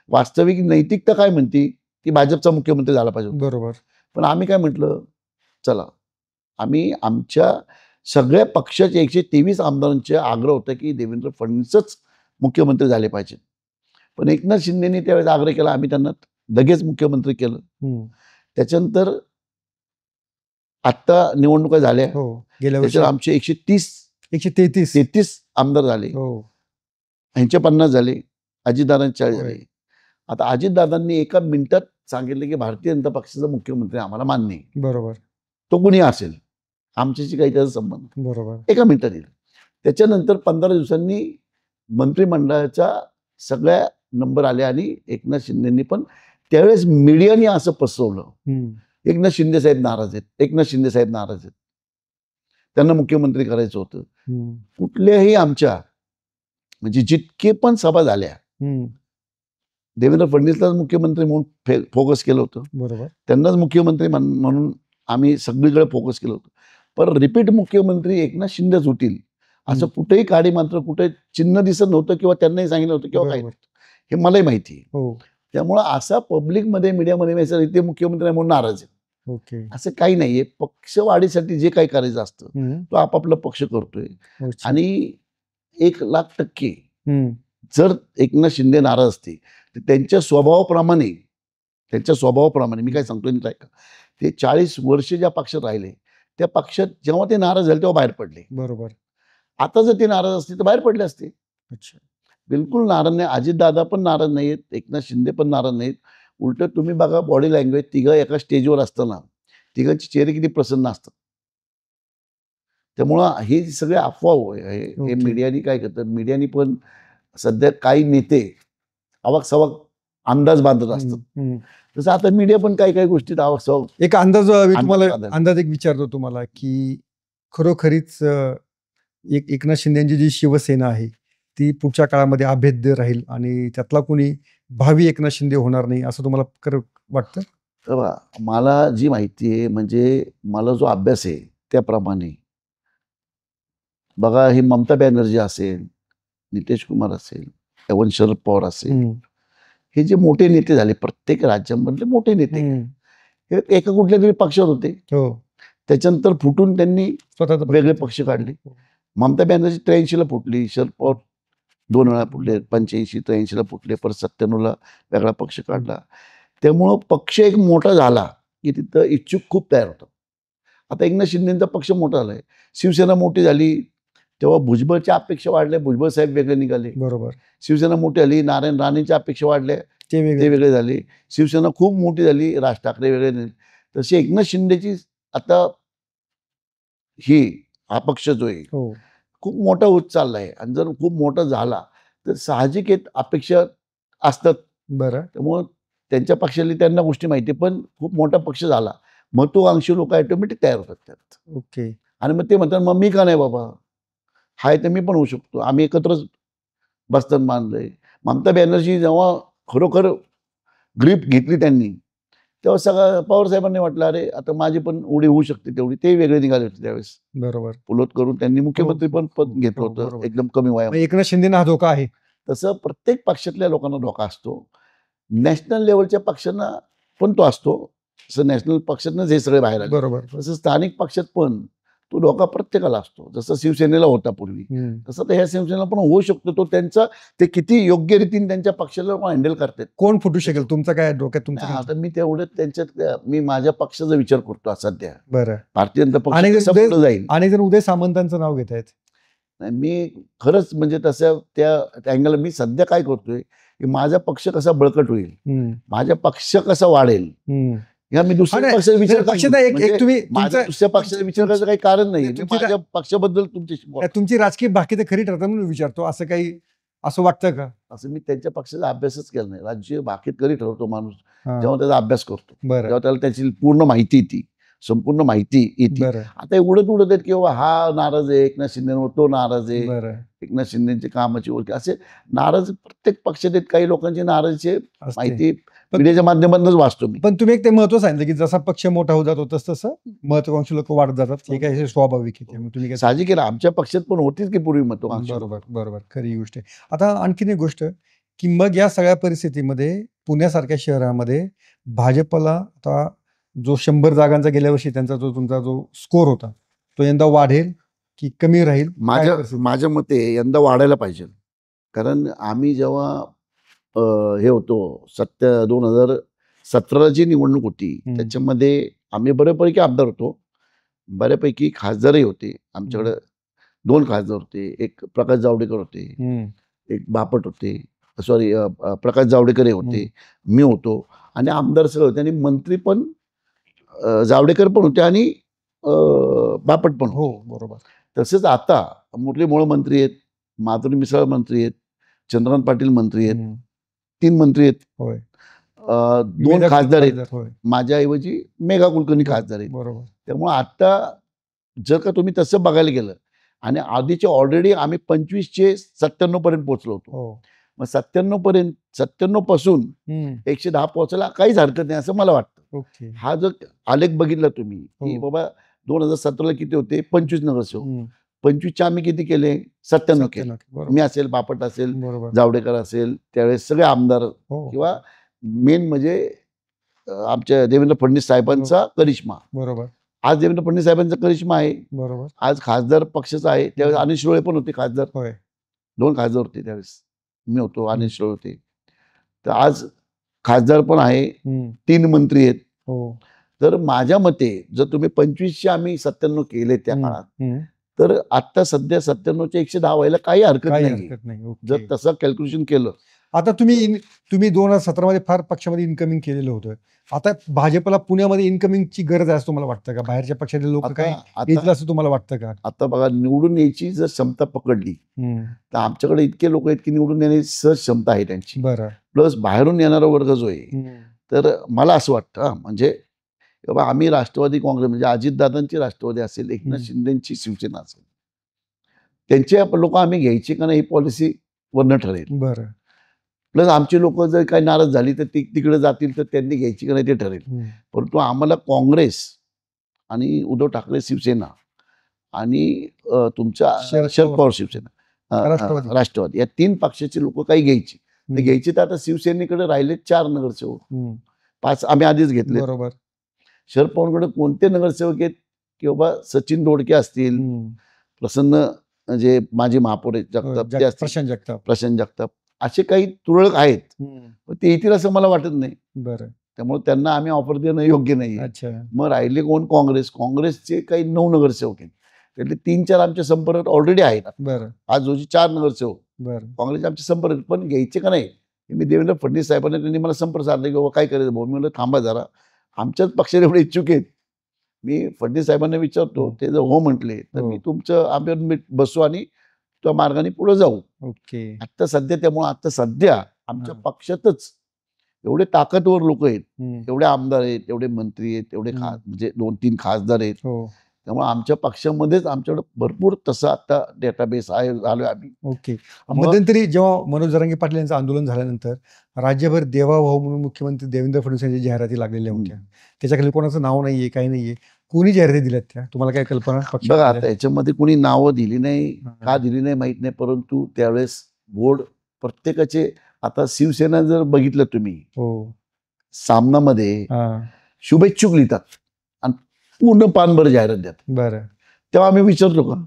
वास्तविक नैतिकता काय म्हणते की भाजपचा मुख्यमंत्री झाला पाहिजे होता. बरोबर. पण आम्ही काय म्हटलं, चला आम्ही आमच्या सगळ्या पक्षाचे 123 आमदारांचे आग्रह होता की देवेंद्र फडणवीसच मुख्यमंत्री झाले पाहिजेत. पण एकनाथ शिंदेनी त्यावेळेस आग्रह केला, आम्ही त्यांना लगेच मुख्यमंत्री केलं. हं. त्याच्यानंतर आत्ता निवडणुका झाल्या, हो. गेल्या वर्षी त्याच्यात आमचे 133. 33 आमदार झाले. हो. ह्यांचे 50 झाले, अजितदादांचे 40 होय. झाले. आता अजितदादांनी एका मिनिटात सांगितलं की भारतीय जनता पक्षाचा मुख्यमंत्री आम्हाला मान्य आहे. बरोबर, तो कुणी असेल, आमच्याशी काही त्याचा संबंध नाही. बरोबर. एका मिनिटात दिलं. त्याच्यानंतर 15 दिवसांनी मंत्रिमंडळाच्या सगळ्या नंबर आले आणि एकनाथ शिंदेंनी पण त्यावेळेस मीडियाने असं पसरवलं, हं. एकनाथ शिंदे साहेब नाराज आहेत, एकनाथ शिंदे साहेब नाराज आहेत, त्यांना मुख्यमंत्री करायचं होतं. हं. कुठल्याही आमच्या म्हणजे जितके पण सभा झाल्या, हं. देवेंद्र फडणवीसलाच मुख्यमंत्री म्हणून फोकस केलं होतं. बरोबर. त्यांनाच मुख्यमंत्री म्हणून आम्ही सगळीकडे फोकस केलं होतं. पण रिपीट मुख्यमंत्री एकनाथ शिंदेच होतील असं कुठेही काडी मात्र कुठे चिन्ह दिसत नव्हतं किंवा त्यांनाही सांगितलं होतं किंवा काही बरोबर. नव्हतं. हे मलाही माहिती आहे. हो. त्यामुळं असा पब्लिकमध्ये मीडियामध्ये ते मुख्यमंत्री म्हणून नाराज आहेत ओके. असं काही नाहीये. पक्षवाढीसाठी जे काही करायचं असतं हं. तो आपापला पक्ष करतोय. अच्छा. आणि 1,00,000% हं. जर एकनाथ शिंदे नाराज असते तर त्यांच्या स्वभावाप्रमाणे मी काय सांगतोय नीट ऐका, ते 40 वर्ष ज्या पक्षात राहिले त्या पक्षात जेव्हा ते नाराज झाले तेव्हा बाहेर पडले. बरोबर. आता जर ते नाराज असते तर बाहेर पडले असते. अच्छा. बिलकुल नाराज नाही. अजितदादा पण नाराज नाहीत, एकनाथ शिंदे पण नाराज नाहीत. उलट तुम्ही बघा बॉडी लँग्वेज, तिघं एका स्टेजवर असताना तिघांचे चेहरे किती प्रसन्न असतात. त्यामुळं हे सगळे अफवा हे ओके. मीडियानी काय करतात, मीडियानी पण सध्या काही नेते अवाक सवाक अंदाज बांधत असतात. तसं आता मीडिया पण काही काही गोष्टीत अवाक सवाक एक अंदाज मी तुम्हाला बांधेल. अंदाज एक विचारतो तुम्हाला की खरोखरीच एकनाथ शिंदेची जी शिवसेना आहे ती पुढच्या काळामध्ये अभेद्य राहील आणि त्यातला कोणी भावी एकनाथ शिंदे होणार नाही असं तुम्हाला वाटतं? तेव्हा मला जी माहिती आहे, म्हणजे मला जो अभ्यास आहे त्याप्रमाणे बघा, हे ममता बॅनर्जी असेल, नितीश कुमार असेल, एवन शरद पवार असेल, हे जे मोठे नेते झाले प्रत्येक राज्यामधले मोठे नेते, हे एका कुठल्या तरी पक्षात होते. त्याच्यानंतर फुटून त्यांनी स्वतःचा वेगळे पक्ष काढले. ममता बॅनर्जी 83 ला फुटली, शरद पवार 2 वेळा फुटले, 85, 83 ला फुटले, परत 97 ला वेगळा पक्ष काढला. त्यामुळं पक्ष एक मोठा झाला की तिथं इच्छुक खूप तयार होतात. आता एकनाथ शिंदेचा पक्ष मोठा झालाय, शिवसेना मोठी झाली तेव्हा भुजबळच्या अपेक्षा वाढल्या, भुजबळ साहेब वेगळे निघाले. बरोबर. शिवसेना मोठी झाली, नारायण राणेच्या अपेक्षा वाढल्या, ते ते वेगळे झाले. शिवसेना खूप मोठी झाली, राज ठाकरे वेगळे झाले. तशी एकनाथ शिंदेची आता हा पक्ष जो आहे खूप मोठा होत चाललाय आणि जर खूप मोठा झाला तर साहजिक अपेक्षा असतात. बरं. त्यामुळं त्यांच्या पक्षाला त्यांना गोष्टी माहिती, पण खूप मोठा पक्ष झाला महत्वाकांक्षी लोक ऑटोमॅटिक तयार होतात त्यात. ओके. आणि मग ते म्हणतात मग मी का नाही बाबा, हाय तर मी पण होऊ शकतो, आम्ही एकत्रच बस्तान मानलंय. ममता बॅनर्जी जेव्हा खरोखर ग्रीप घेतली त्यांनी, तेव्हा सगळं पवार साहेबांनी म्हटलं अरे आता माझी पण उडी होऊ शकते तेवढी. ते वेगळे निघाले होते त्यावेळेस. बरोबर. पुलोत करून त्यांनी मुख्यमंत्री पण पद घेतलं होतं एकदम कमी वयात. एकनाथ शिंदेना हा धोका आहे. तसं प्रत्येक पक्षातल्या लोकांना धोका असतो. नॅशनल लेवलच्या पक्षांना पण तो असतो. तसं नॅशनल पक्षातनंच हे सगळे बाहेर आले. बरोबर. तसं स्थानिक पक्षात पण तो धोका प्रत्येकाला असतो. जसं शिवसेनेला होता पूर्वी, तसं तर ह्या शिवसेनेला पण होऊ शकतो. तो त्यांचा ते किती योग्य रीतीने त्यांच्या पक्षाला हँडल करतात. कोण फुटू शकेल तुमचा काय डोक्यात तुमचं? आता मी तेवढं त्यांच्यात मी माझ्या पक्षाचा विचार करतो सध्या. बरं. भारतीय जनता पक्ष पुढे जाईल. आणि जर उदय सामंतांचं नाव घेत आहेत, मी खरंच म्हणजे तसं त्या अँगल मी सध्या काय करतोय की माझा पक्ष कसा बळकट होईल, माझा पक्ष कसा वाढेल, या मी दुसऱ्या पक्षाचा विचार माझ्या दुसऱ्या पक्षाचा विचार करायचं काही कारण नाही. माझ्या पक्षाबद्दल तुमची राजकीय भाकी तर खरी ठरतात म्हणून विचारतो. असं काही असं वाटतं का? असं मी त्यांच्या पक्षाचा अभ्यासच केला नाही. राज्य भाकीत कधी ठरवतो माणूस जेव्हा त्याचा अभ्यास करतो, जेव्हा त्याला त्याची पूर्ण माहिती येते, संपूर्ण माहिती येते. आता उडत उडत आहेत किंवा हा नाराज आहे एकनाथ शिंदेवर, तो नाराज आहे, एकनाथ शिंदेची कामाची ओळख, असे नाराज प्रत्येक पक्षात आहेत. काही लोकांची नाराजीची माहिती मीडियाच्या माध्यमातूनच वाचतो मी. पण तुम्ही एक ते महत्व सांगितलं की जसा पक्ष मोठा होत जातो तसं महत्वाकांक्षी लोक वाढत जातात. हे काय स्वाभाविक आहे. तुम्ही काय साहजिक आहे, आमच्या पक्षात पण होतीच की पूर्वी महत्वाकांक्षी. बरोबर बरोबर, खरी गोष्ट आहे. आता आणखीन एक गोष्ट की मग या सगळ्या परिस्थितीमध्ये पुण्यासारख्या शहरामध्ये भाजपला आता जो 100 जागांचा गेल्या वर्षी त्यांचा तुमचा जो स्कोर होता तो यंदा वाढेल की कमी राहील? माझ्या मते यंदा वाढायला पाहिजे. कारण आम्ही जेव्हा हे होतो 2017 जी निवडणूक होती त्याच्यामध्ये आम्ही बऱ्यापैकी आमदार होतो, बऱ्यापैकी खासदारही होते. आमच्याकडे 2 खासदार होते, एक प्रकाश जावडेकर होते, एक बापट होते, सॉरी प्रकाश जावडेकर होते, मी होतो आणि आमदार सगळे होते आणि मंत्री पण जावडेकर पण होते आणि बापट पण हो. बरोबर. तसेच आता मुरली मोळ मंत्री आहेत, माधुरी मिसाळ मंत्री आहेत, चंद्रकांत पाटील मंत्री आहेत, 3 मंत्री आहेत, 2 खासदार आहेत. माझ्याऐवजी मेघा कुलकर्णी खासदार आहेत. बरोबर. त्यामुळे आता जर का तुम्ही तसं बघायला गेलं आणि आधीचे ऑलरेडी आम्ही 25 चे 97 पर्यंत पोहोचलो होतो. मग 97 पासून 110 पोहोचायला काहीच हरकत नाही असं मला वाटतं. हा जो आलेख बघितला तुम्ही की बाबा 2017 किती होते 25 नगरसेवक, 25 आम्ही किती केले 97 केले. मी असेल, बापट असेल, जावडेकर असेल, त्यावेळेस सगळे आमदार किंवा मेन म्हणजे आमच्या देवेंद्र फडणवीस साहेबांचा करिश्मा. बरोबर. आज देवेंद्र फडणवीस साहेबांचा करिश्मा आहे. बरोबर. आज खासदार पक्षाचा आहे. त्यावेळेस अनिल शिरोळे पण होते खासदार, 2 खासदार होते त्यावेळेस, मी होतो, अनिल शिरोळे होते. तर आज खासदार पण आहे, 3 मंत्री आहेत. तर माझ्या मते जर तुम्ही 25 आम्ही 97 केले त्या काळात, तर आता सध्या 97 चे 110 व्हायला काही हरकत नाही जर तसं कॅल्क्युलेशन केलं. आता तुम्ही 2017 मध्ये फार पक्षामध्ये इन्कमिंग केलेलं होतं. आता भाजपला पुण्यामध्ये इन्कमिंगची गरज आहे असं तुम्हाला वाटतं का? बाहेरच्या पक्षाचे लोक काय येतील आता असं तुम्हाला वाटतं का? आता बघा, निवडून यायची जर क्षमता पकडली तर आमच्याकडे इतके लोक आहेत की निवडून येण्याची सहज क्षमता आहे त्यांची. बरं. प्लस बाहेरून येणारा वर्ग जो आहे, तर मला असं वाटतं म्हणजे बाबा आम्ही राष्ट्रवादी काँग्रेस म्हणजे अजितदादांची राष्ट्रवादी असेल, एकनाथ शिंदेची शिवसेना असेल, त्यांचे लोक आम्ही घ्यायचे का नाही ही पॉलिसी वरनं ठरेल. बरं. प्लस आमची लोक जर काही नाराज झाली तर ती तिकडे जातील तर त्यांनी घ्यायची का नाही ते ठरेल. परंतु आम्हाला काँग्रेस आणि उद्धव ठाकरे शिवसेना आणि तुमच्या शरद पवार शिवसेना, राष्ट्रवादी, या 3 पक्षाचे लोक काही घ्यायची तर घ्यायची. तर आता शिवसेनेकडे राहिले 4 नगरसेवक, 5 आम्ही आधीच घेतले. बरोबर. शरद पवारकडे कोणते नगरसेवक आहेत की बाबा सचिन दोडके असतील, प्रसन्न जे माजी महापौर आहेत जगताप ते असतील, प्रशांत जगताप, असे काही तुरळक आहेत. पण ते येतील असं मला वाटत नाही. बरं. त्यामुळे त्यांना आम्ही ऑफर देणं योग्य नाही. मग राहिले कोण? काँग्रेसचे काही 9 नगरसेवक आहेत. त्यातले 3-4 आमच्या संपर्कात ऑलरेडी आहेत. बरं. आज रोजी 4 नगरसेवक काँग्रेसचे आमचे संपर्क. पण घ्यायचे का नाही मी देवेंद्र फडणवीस साहेबांना त्यांनी मला संपर्क साधला की बाबा काय करायचं भाऊ. मी म्हणलं थांबा जरा, आमच्याच पक्षाने एवढे इच्छुक आहेत. मी फडणवीस साहेबांना विचारतो, ते जर हो म्हटले तर मी तुमचं आम्ही बसू आणि त्या मार्गाने पुढे जाऊ. ओके. आता सध्या त्यामुळे आता सध्या आमच्या पक्षातच एवढे ताकदवर लोक आहेत, एवढे आमदार आहेत, एवढे मंत्री आहेत, एवढे म्हणजे 2-3 खासदार आहेत. त्यामुळे आमच्या पक्षामध्येच आमच्याकडे भरपूर तसं आता डेटाबेस आहे झालोय आम्ही. ओके. मध्यंतरी जेव्हा मनोज जरांगे पाटील यांचं आंदोलन झाल्यानंतर राज्यभर देवाभाऊ म्हणून मुख्यमंत्री देवेंद्र फडणवीस यांच्या जाहिराती लागलेल्या होत्या. त्याच्याखाली कोणाचं नाव नाहीये, काही नाहीये. कोणी जाहिराती दिल्यात त्या? तुम्हाला काय कल्पना? बघा, आता याच्यामध्ये कोणी नावं दिली नाही, का दिली नाही माहित नाही. परंतु त्यावेळेस बोर्ड प्रत्येकाचे, आता शिवसेना जर बघितलं तुम्ही सामनामध्ये शुभेच्छुक लिहितात आणि पूर्ण पानभर जाहिरात देतात. बरं. तेव्हा आम्ही विचारतो का?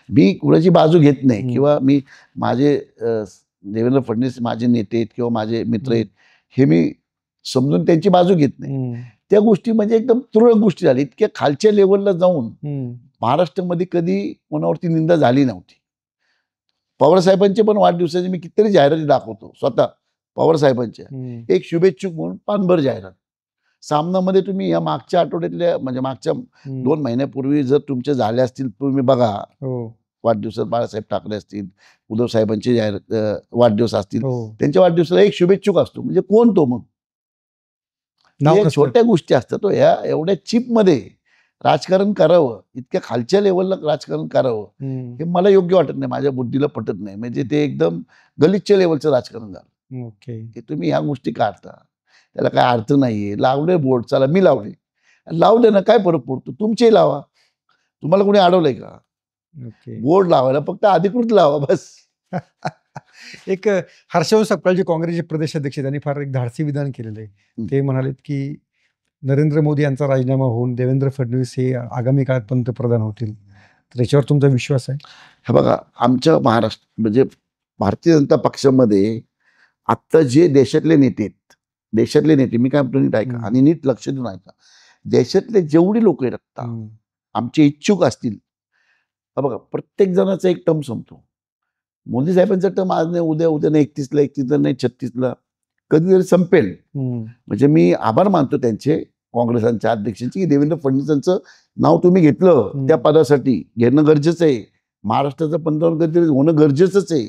मी कुणाची बाजू घेत नाही किंवा मी माझे देवेंद्र फडणवीस माझे नेते आहेत किंवा माझे मित्र आहेत हे मी समजून त्यांची बाजू घेत नाही. त्या गोष्टी म्हणजे एकदम तुरळक गोष्टी झाल्या. इतक्या खालच्या लेवलला जाऊन महाराष्ट्रामध्ये कधी कोणावरती निंदा झाली नव्हती. पवार साहेबांचे पण वाढदिवसाचे मी कितीतरी जाहिराती दाखवतो स्वतः. पवार साहेबांच्या एक शुभेच्छुक म्हणून पानभर जाहिरात. सामनामध्ये तुम्ही या मागच्या आठवड्यातल्या म्हणजे मागच्या 2 महिन्यापूर्वी जर तुमच्या झाल्या असतील तुम्ही बघा, वाढदिवसात बाळासाहेब ठाकरे असतील, उद्धव साहेबांचे वाढदिवस असतील, त्यांच्या वाढदिवसाला एक शुभेच्छुक असतो. म्हणजे कोण तो? मग छोट्या गोष्टी असतात. ह्या एवढ्या चिप मध्ये राजकारण करावं, इतक्या खालच्या लेवलला राजकारण करावं हे मला योग्य वाटत नाही, माझ्या बुद्धीला पटत नाही. म्हणजे ते एकदम गलिच्छ लेवलचं राजकारण झालं. की तुम्ही ह्या गोष्टी काढता, त्याला काय अर्थ नाहीये. लावले बोर्ड, चला मी लावले ना, काय फरक पडतो? तुमचे लावा, तुम्हाला कोणी अडवलंय का? बोर्ड लावायला फक्त अधिकृत लावा बस. एक हर्षवर्धन सपकाळ जे काँग्रेसचे प्रदेश अध्यक्ष, त्यांनी फार एक धाडसी विधान केलेलं आहे. ते म्हणालेत की नरेंद्र मोदी यांचा राजीनामा होऊन देवेंद्र फडणवीस हे आगामी काळात पंतप्रधान होतील. तर याच्यावर तुमचा विश्वास आहे? हे बघा, आमच्या महाराष्ट्र म्हणजे भारतीय जनता पक्षामध्ये आत्ता जे देशातले नेते मी काय म्हणतो नीट ऐका आणि नीट लक्ष देऊन ऐका. देशातले जेवढे लोक आहेत आत्ता आमचे इच्छुक असतील, बघा प्रत्येक जणाचा एक टर्म संपतो. मोदी साहेबांचा टर्म आज नाही, उद्या नाही, 31ला नाही, 36ला कधीतरी संपेल. म्हणजे मी आभार मानतो त्यांचे, काँग्रेसांच्या अध्यक्षांचे, की देवेंद्र फडणवीसांचं नाव तुम्ही घेतलं त्या पदासाठी. घेणं गरजेचं आहे. महाराष्ट्राचं पंतप्रधान कधीतरी होणं गरजेचंच आहे.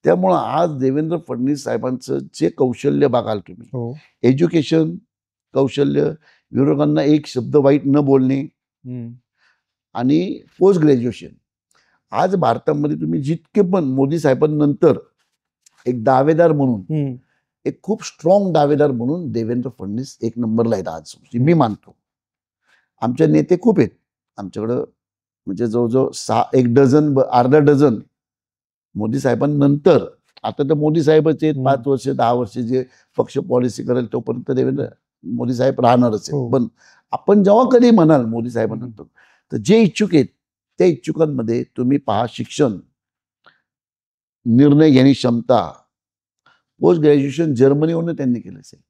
त्यामुळं आज देवेंद्र फडणवीस साहेबांचं जे कौशल्य बघाल तुम्ही, एज्युकेशन कौशल्य, विरोधकांना एक शब्द वाईट न बोलणे आणि पोस्ट ग्रॅज्युएशन, आज भारतामध्ये तुम्ही जितके पण मोदी साहेबांनंतर एक दावेदार म्हणून, एक खूप स्ट्रॉंग दावेदार म्हणून देवेंद्र फडणवीस 1 नंबरला आहेत आज, मी मानतो. आमचे नेते खूप आहेत आमच्याकडं, म्हणजे जवळजवळ 1 डझन, अर्धा डझन मोदी साहेबांनंतर. आता तर मोदी साहेबच आहेत, 5 वर्ष 10 वर्ष जे पक्ष पॉलिसी करेल तोपर्यंत देवेंद्र मोदी साहेब राहणारच आहेत. पण आपण जेव्हा कधी म्हणाल मोदी साहेबांनंतर, तर जे इच्छुक आहेत त्या इच्छुकांमध्ये तुम्ही पहा, शिक्षण, निर्णय घेण्याची क्षमता, पोस्ट ग्रॅज्युएशन जर्मनीवरून त्यांनी केलं असेल,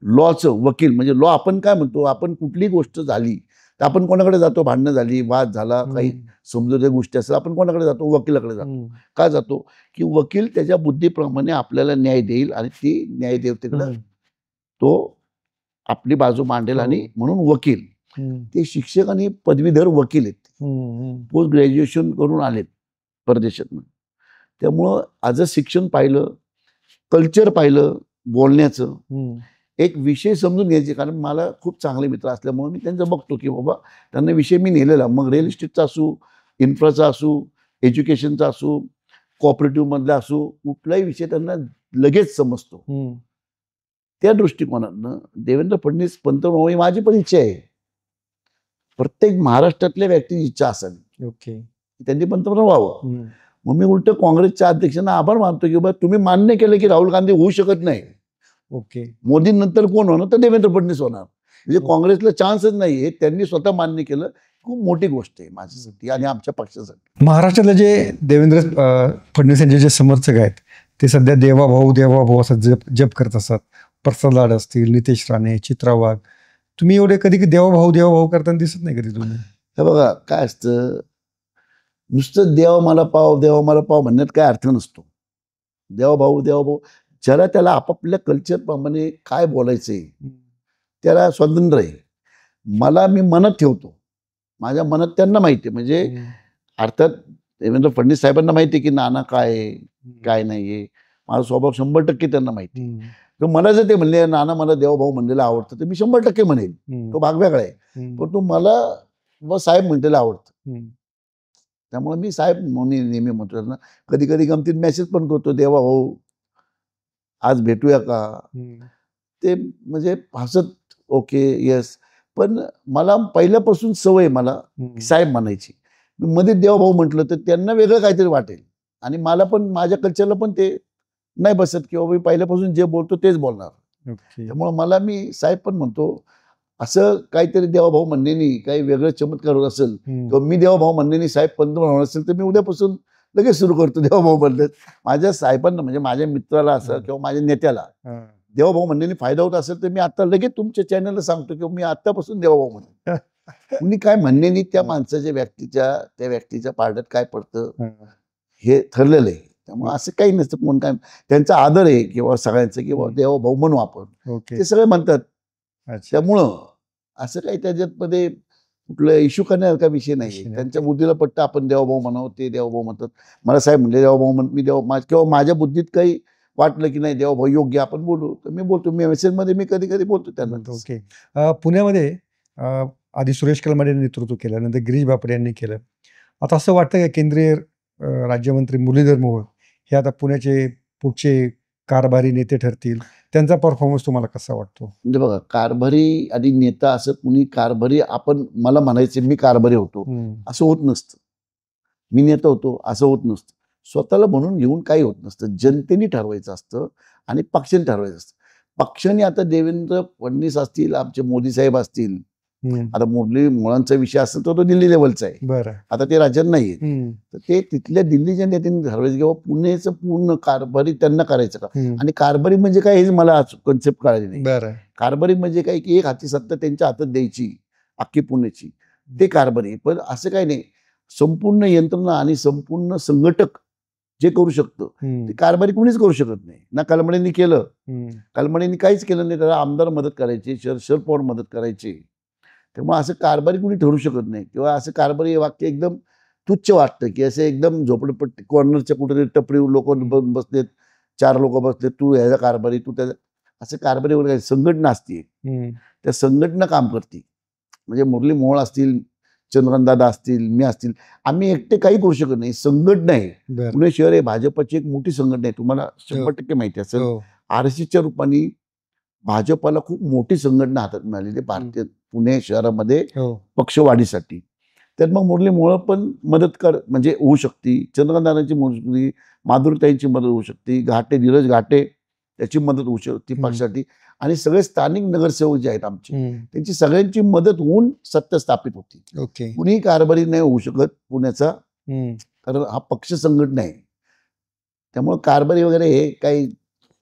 लॉचं वकील, म्हणजे लॉ आपण काय म्हणतो, आपण कुठली गोष्ट झाली तर तर आपण कोणाकडे जातो? भांडणं झाली, वाद झाला, काही समजूच्या गोष्टी असतात, आपण कोणाकडे जातो? वकिलाकडे जातो. का जातो? की वकील त्याच्या बुद्धीप्रमाणे आपल्याला न्याय देईल आणि ती न्यायदेवतेकडे तो आपली बाजू मांडेल. आणि म्हणून वकील ते शिक्षक आणि पदवीधर वकील आहेत. पोस्ट ग्रॅज्युएशन करून आलेत परदेशातून. त्यामुळं आज शिक्षण पाहिलं, कल्चर पाहिलं, बोलण्याचं एक विषय समजून घ्यायचे. कारण मला खूप चांगले मित्र असल्यामुळे मी त्यांचं बघतो की बाबा त्यांना विषय मी नेलेला, मग रिअल इस्टेटचा असू, इन्फ्राचा असू, एज्युकेशनचा असू, कोऑपरेटिव्ह मधला असू, कुठलाही विषय त्यांना लगेच समजतो. त्या दृष्टिकोनातनं देवेंद्र फडणवीस पंतप्रधान व्हावी माझी पण इच्छा आहे. प्रत्येक महाराष्ट्रातल्या व्यक्तीची इच्छा असावी त्यांनी पंतप्रधान व्हावं. मग मी उलट काँग्रेसच्या अध्यक्षांना आभार मानतो की बाबा तुम्ही मान्य केलं की राहुल गांधी होऊ शकत नाही. मोदींनंतर कोण होणार? तर देवेंद्र फडणवीस होणार. म्हणजे काँग्रेसला चान्सच नाही हे त्यांनी स्वतः मान्य केलं. खूप मोठी गोष्ट आहे माझ्यासाठी आणि आमच्या पक्षासाठी. महाराष्ट्रातले जे देवेंद्र फडणवीस यांचे जे समर्थक आहेत ते सध्या देवाभाऊ असं जप करत असतात. प्रसाद लाड असतील, नितेश राणे, चित्रा वाघ. तुम्ही एवढे कधी देवाभाऊ करताना दिसत नाही कधी तुम्ही? हे बघा काय असतं, नुसतं देवा मला पाव म्हणण्यात काय अर्थ नसतो. देवाभाऊ ज्याला त्याला आपापल्या कल्चरप्रमाणे काय बोलायचंय त्याला स्वातंत्र्य आहे. मी मनात ठेवतो, माझ्या मनात त्यांना माहिती आहे. म्हणजे अर्थात देवेंद्र फडणवीस साहेबांना माहिती आहे की नाना काय आहे काय नाहीये. माझा स्वभाव 100% त्यांना माहिती आहे. तर मला जर ते म्हणले नाना मला देवाभाऊ म्हणलेलं आवडतं तर मी 100% म्हणेल. तो भाग वेगळा आहे. पण तो मला साहेब म्हणलेलं आवडतं. त्यामुळे मी साहेब म्हणून नेहमी म्हणतो ना. कधी कधी गमतीत मेसेज पण करतो, देवाभाऊ आज भेटूया का? ते म्हणजे हसत ओके येस. पण मला पहिल्यापासून सवय मला साहेब म्हणायची. मी मध्ये देवाभाऊ म्हटलं तर त्यांना वेगळं काहीतरी वाटेल आणि मला पण माझ्या कल्चरला पण ते नाही बसत किंवा मी पहिल्यापासून जे बोलतो तेच बोलणार. त्यामुळे मी साहेब पण म्हणतो. असं काहीतरी देवाभाऊ म्हणण्यानी काही वेगळं चमत्कार होत असेल किंवा मी देवाभाऊ म्हणण्यानी साहेब पंतप्रधान होणार असेल तर मी उद्यापासून लगेच सुरू करतो देवाभाऊ म्हणलं. माझ्या साहेबांना म्हणजे माझ्या मित्राला असं किंवा माझ्या नेत्याला देवाभाऊ म्हणण्यानी फायदा होत असेल तर मी आता लगेच तुमच्या चॅनलला सांगतो किंवा मी आतापासून देवाभाऊ म्हणतो. कुणी काय म्हणण्यानी त्या माणसाच्या त्या व्यक्तीच्या पारड्यात काय पडतं हे ठरलेलं आहे. त्यामुळे असं काही नसतं. कोण काय त्यांचा आदर आहे किंवा सगळ्यांचं किंवा देवाभाऊ म्हणू आपण, ते सगळे म्हणतात. त्यामुळं असं काही त्याच्यामध्ये कुठलं इश्यू करण्यासारखा विषय नाही. त्यांच्या बुद्धीला पट्ट आपण देवाभाऊ म्हणावं, ते देवाभाऊ म्हणतात. मला साहेब म्हणले देवाभाऊ म्हण, मी किंवा माझ्या बुद्धीत काही वाटलं की नाही देवाभाऊ योग्य आपण बोलू तर मी बोलतो. मी मेसेजमध्ये मी कधी कधी बोलतो त्यांना. पुण्यामध्ये आधी सुरेश कलमाडी यांनी नेतृत्व केलं, नंतर गिरीश बापरे यांनी केलं. आता असं वाटतं का केंद्रीय राज्यमंत्री मुरलीधर मोहोळ हे आता पुण्याचे पुढचे कारभारी नेते ठरतील? त्यांचा परफॉर्मन्स तुम्हाला कसा वाटतो? म्हणजे बघा कारभारी आणि नेता असं कुणी कारभारी आपण मला म्हणायचे मी कारभारी होतो असं होत नसतं. मी नेता होतो असं होत नसतं. स्वतःला म्हणून घेऊन काही होत नसतं. जनतेने ठरवायचं असतं आणि पक्षाने ठरवायचं असतं. पक्षाने आता देवेंद्र फडणवीस असतील, आमचे मोदी साहेब असतील. आता मुरली मोहळांचा विषय असेल तर तो दिल्ली लेवलचा आहे. बरं, आता ते राज्यात नाहीये. तर ते तिथल्या दिल्लीच्या नेत्यांनी ठरवायचं किंवा पुण्याचं पूर्ण कारभारी त्यांना करायचं का? आणि कारभारी म्हणजे काय हेच मला कन्सेप्ट कळाली नाही. बरं, कारभारी म्हणजे काय की एक हाती सत्ता त्यांच्या हातात द्यायची अख्खी पुण्याची, ते कारभारी. पण असं काही नाही. संपूर्ण यंत्रणा आणि संपूर्ण संघटक जे करू शकतं ते कारभारी कुणीच करू शकत नाही. ना कलमडेंनी केलं. कलमडेंनी काहीच केलं नाही. त्याला आमदार मदत करायचे, शरद पवार मदत करायचे. त्यामुळे असं कारभारी कुणी ठरू शकत नाही. किंवा असं कारभारी वाक्य एकदम तुच्छ वाटतं की असं एकदम झोपडपट्टी कॉर्नरच्या कुठेतरी टपरीवर लोक बसलेत, 4 लोक बसलेत, तू ह्याचा कारभारी, तू त्याचा. असं कारभारी वगैरे संघटना असते. त्या संघटना काम करते. म्हणजे मुरली मोहोळ असतील, चंद्रकांतदादा असतील, मी असतील, आम्ही एकटे काही करू शकत नाही. संघटना आहे. पुणे शहर हे भाजपची एक मोठी संघटना आहे. तुम्हाला 100% माहिती असेल. RSSच्या रूपाने भाजपाला खूप मोठी संघटना हातात मिळालेली भारतीय पुणे शहरामध्ये पक्षवाढीसाठी. तर मग मुरली मोहोळ पण मदत म्हणजे होऊ शकते. चंद्रकांतदादांची मदत, माधुरीताईंची मदत होऊ शकते. धीरज घाटे त्याची मदत होऊ शकते पक्षासाठी. आणि सगळे स्थानिक नगरसेवक जे आहेत आमचे त्यांची सगळ्यांची मदत होऊन सत्ता स्थापित होती. कुणीही कारभारी नाही होऊ शकत पुण्याचा, कारण हा पक्ष संघटना आहे. त्यामुळे कारभारी वगैरे हे काही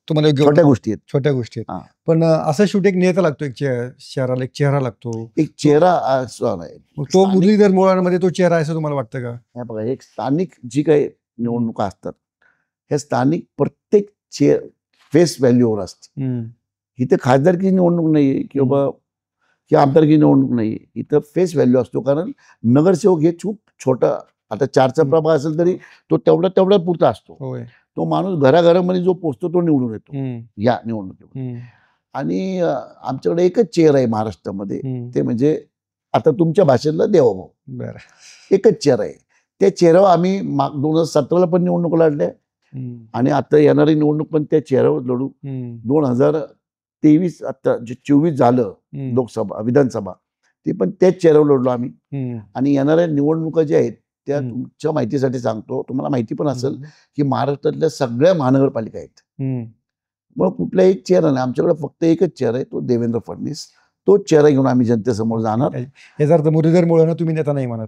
तुम्हाला छोट्या गोष्टी आहेत. छोट्या गोष्टी आहेत. पण असं शेवटी एक नेता लागतो, एक शहराला एक चेहरा लागतो. एक चेहरा असला नाही. मग तो स्थानिक- मुरलीधर मोहोळामध्ये तो चेहरा आहे असं तुम्हाला वाटतं का? हे बघा, एक स्थानिक जी काही निवडणुका असतात, ह्या स्थानिक प्रत्येक फेस व्हॅल्यूवर असते. इथे खासदारकी निवडणूक नाहीये किंवा आमदारकी निवडणूक नाहीये, इथं फेस व्हॅल्यू असतो. कारण नगरसेवक हे खूप छोटा, आता 4चा प्रभाग असेल तरी तो तेवढ्या पुरता असतो. होय. तो माणूस घराघरामध्ये जो पोचतो तो निवडून येतो या निवडणुकीमध्ये. आणि आमच्याकडे एकच चेहरा आहे महाराष्ट्रामध्ये, ते म्हणजे आता तुमच्या भाषेतला देवाभाऊ. बरं. एकच चेहरा आहे. त्या चेहऱ्यावर आम्ही 2017ला पण निवडणूक लढल्या आणि आता येणारी निवडणूक पण त्या चेहऱ्यावर लढू. 2023 आता जे 24 झालं लोकसभा विधानसभा, ती पण त्याच चेहऱ्यावर लढलो आम्ही. आणि येणाऱ्या निवडणुका ज्या आहेत त्या तुमच्या माहितीसाठी सांगतो, तुम्हाला माहिती पण असेल की महाराष्ट्रातल्या सगळ्या महानगरपालिका आहेत. मग कुठला एक चेहरा नाही, आमच्याकडे फक्त एकच चेहरा आहे, तो देवेंद्र फडणवीस. तोच चेहरा घेऊन आम्ही जनतेसमोर जाणार. याचा अर्थ मुरलीधर मोहोळांना तुम्ही नेता नाही म्हणत?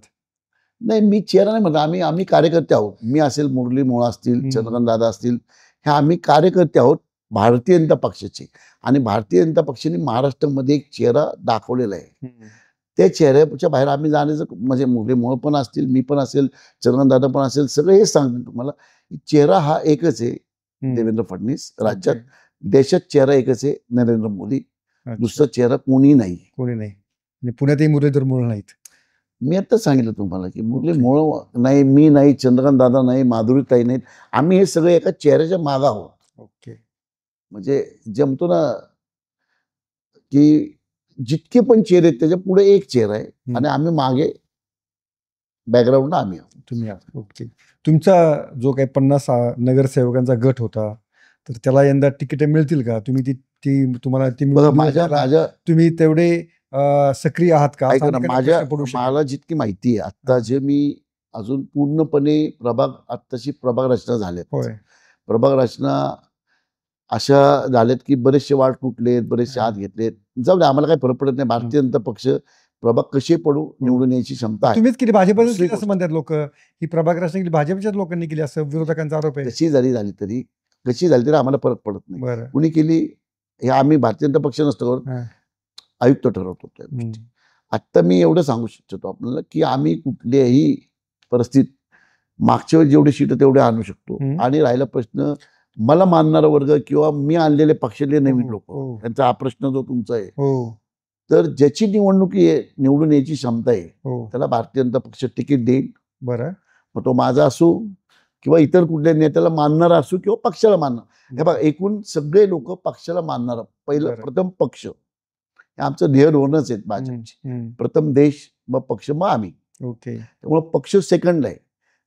नाही, मी चेहरा नाही म्हणत, आम्ही कार्यकर्ते आहोत. मी असेल, मुरली मोहोळ असतील, चंद्रकांत दादा असतील, हे आम्ही कार्यकर्ते आहोत भारतीय जनता पक्षाचे. आणि भारतीय जनता पक्षाने महाराष्ट्रामध्ये एक चेहरा दाखवलेला आहे. त्या चेहऱ्याच्या बाहेर आम्ही जाण्याचं, म्हणजे मुरली मोहोळ पण असतील, मी पण असेल, चंद्रकांत दादा पण असेल, सगळे हेच सांगतील तुम्हाला, चेहरा हा एकच आहे, देवेंद्र फडणवीस. राज्यात देशात चेहरा एकच आहे, नरेंद्र मोदी. दुसरा चेहरा कोणी नाही. आणि पुण्यातही मुरलीधर मोहोळ नाहीत. मी आता सांगितलं तुम्हाला की मुरली मोहोळ नाही, मी नाही, चंद्रकांत दादा नाही, माधुरीताई नाहीत. आम्ही हे सगळे एका चेहऱ्याच्या मागे आहोत. ओके. म्हणजे जमतो ना की जितके पण चेहरे आहेत त्याच्या पुढे एक चेहरा आहे आणि आम्ही मागे बॅकग्राऊंड आम्ही आहोत. तुम्ही आहात. ओके. तुमचा जो काही 50 नगरसेवकांचा गट होता, तर त्याला यंदा तिकीट मिळतील का? तुम्ही तुम्हाला बघा, माझ्या तुम्ही तेवढे सक्रिय आहात का? ऐका ना, मला जितकी माहिती आहे आता, जे मी अजून पूर्णपणे आत्ताची प्रभाग रचना झाल्यात. प्रभाग रचना अशा झाल्यात की बरेचसे वार्ड तुटलेत, बरेचसे आत घेतलेत. जाऊ दे, आम्हाला काही फरक पडत नाही. भारतीय जनता पक्ष प्रभाग कसे पडू निवडून यायची क्षमता आहे. तुम्हीच केली, भाजपच केली असं म्हणतात लोक. ही प्रभाग रचना केली भाजपच्याच लोकांनी केली असं विरोधकांचा आरोप आहे. कशी झाली तरी आम्हाला फरक पडत नाही. कुणी केली हे आम्ही भारतीय जनता पक्ष नसतो, आयुक्त ठरवतो त्या गोष्टी. आता मी एवढं सांगू शकतो आपल्याला की आम्ही कुठल्याही परिस्थितीत मागच्या वेळी जेवढे सीट तेवढे आणू शकतो. आणि राहिला प्रश्न मला मानणारा वर्ग किंवा मी आणलेले पक्षातले नवीन लोक, त्यांचा हा प्रश्न जो तुमचा आहे, तर ज्याची निवडून यायची क्षमता आहे त्याला भारतीय जनता पक्ष तिकीट देईल. बरं. मग तो माझा असो किंवा इतर कुठल्या नेत्याला मानणारा असो किंवा पक्षाला मानणार. हे बघा, एकूण सगळे लोक पक्षाला मानणारा, प्रथम पक्ष, हे आमचं ध्येय धोरणच आहेत भाजपची. प्रथम देश, मग पक्ष, मग आम्ही. ओके. त्यामुळे पक्ष सेकंडला आहे.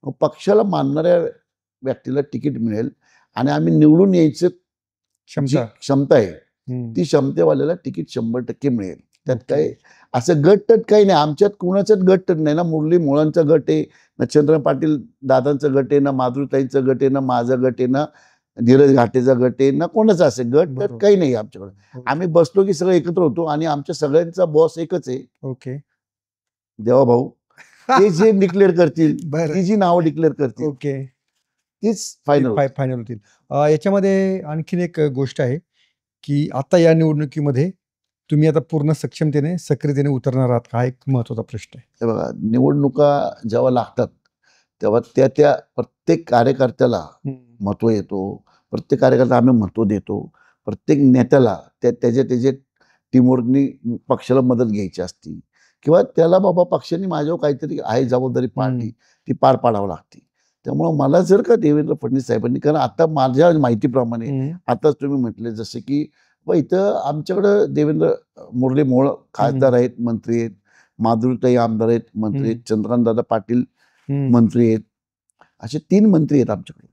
मग पक्षाला मानणाऱ्या व्यक्तीला तिकीट मिळेल आणि आम्ही निवडून यायचं क्षमता आहे, ती क्षमतेवाल्याला तिकीट 100% मिळेल. त्यात काय असं गट काही नाही, आमच्यात कुणाचाच गट नाही ना. मुरली मोहोळांचा गट आहे ना, चंद्र पाटील दादांचा गट आहे ना, माधुरीताईंचा गट आहे ना, माझा गट आहे ना, धीरज घाटेचा गट आहे ना, कोणाचा असेल गट काही नाही आमच्याकडे. आम्ही बसलो की सगळं एकत्र होतो आणि आमच्या सगळ्यांचा बॉस एकच आहे. ओके. देवाभाऊ. ते जे डिक्लेअर करतील, ती जी नावं डिक्लेअर करतील, ओके, तीच फायनल होतील. याच्यामध्ये आणखीन एक गोष्ट आहे की आता या निवडणुकीमध्ये तुम्ही आता पूर्ण सक्षमतेने सक्रियतेने उतरणार आहात का? हा एक महत्वाचा प्रश्न आहे. हे बघा, निवडणुका जेव्हा लागतात तेव्हा त्या प्रत्येक कार्यकर्त्याला महत्व येतो. प्रत्येक कार्यकर्ता आम्ही महत्व देतो. प्रत्येक नेत्याला त्याच्या टीमवर्कनी पक्षाला मदत घ्यायची असती किंवा त्याला बाबा पक्षाने माझ्यावर काहीतरी आहे जबाबदारी पाडली, ती पार पाडावं लागते. त्यामुळं मला जर का देवेंद्र फडणवीस साहेबांनी, कारण आता माझ्या माहितीप्रमाणे आताच तुम्ही म्हटले जसे की इथं आमच्याकडं मुरली मोहोळ खासदार आहेत, मंत्री आहेत, माधुरीताई आमदार आहेत, मंत्री आहेत, चंद्रकांत दादा पाटील मंत्री आहेत, असे 3 मंत्री आहेत आमच्याकडे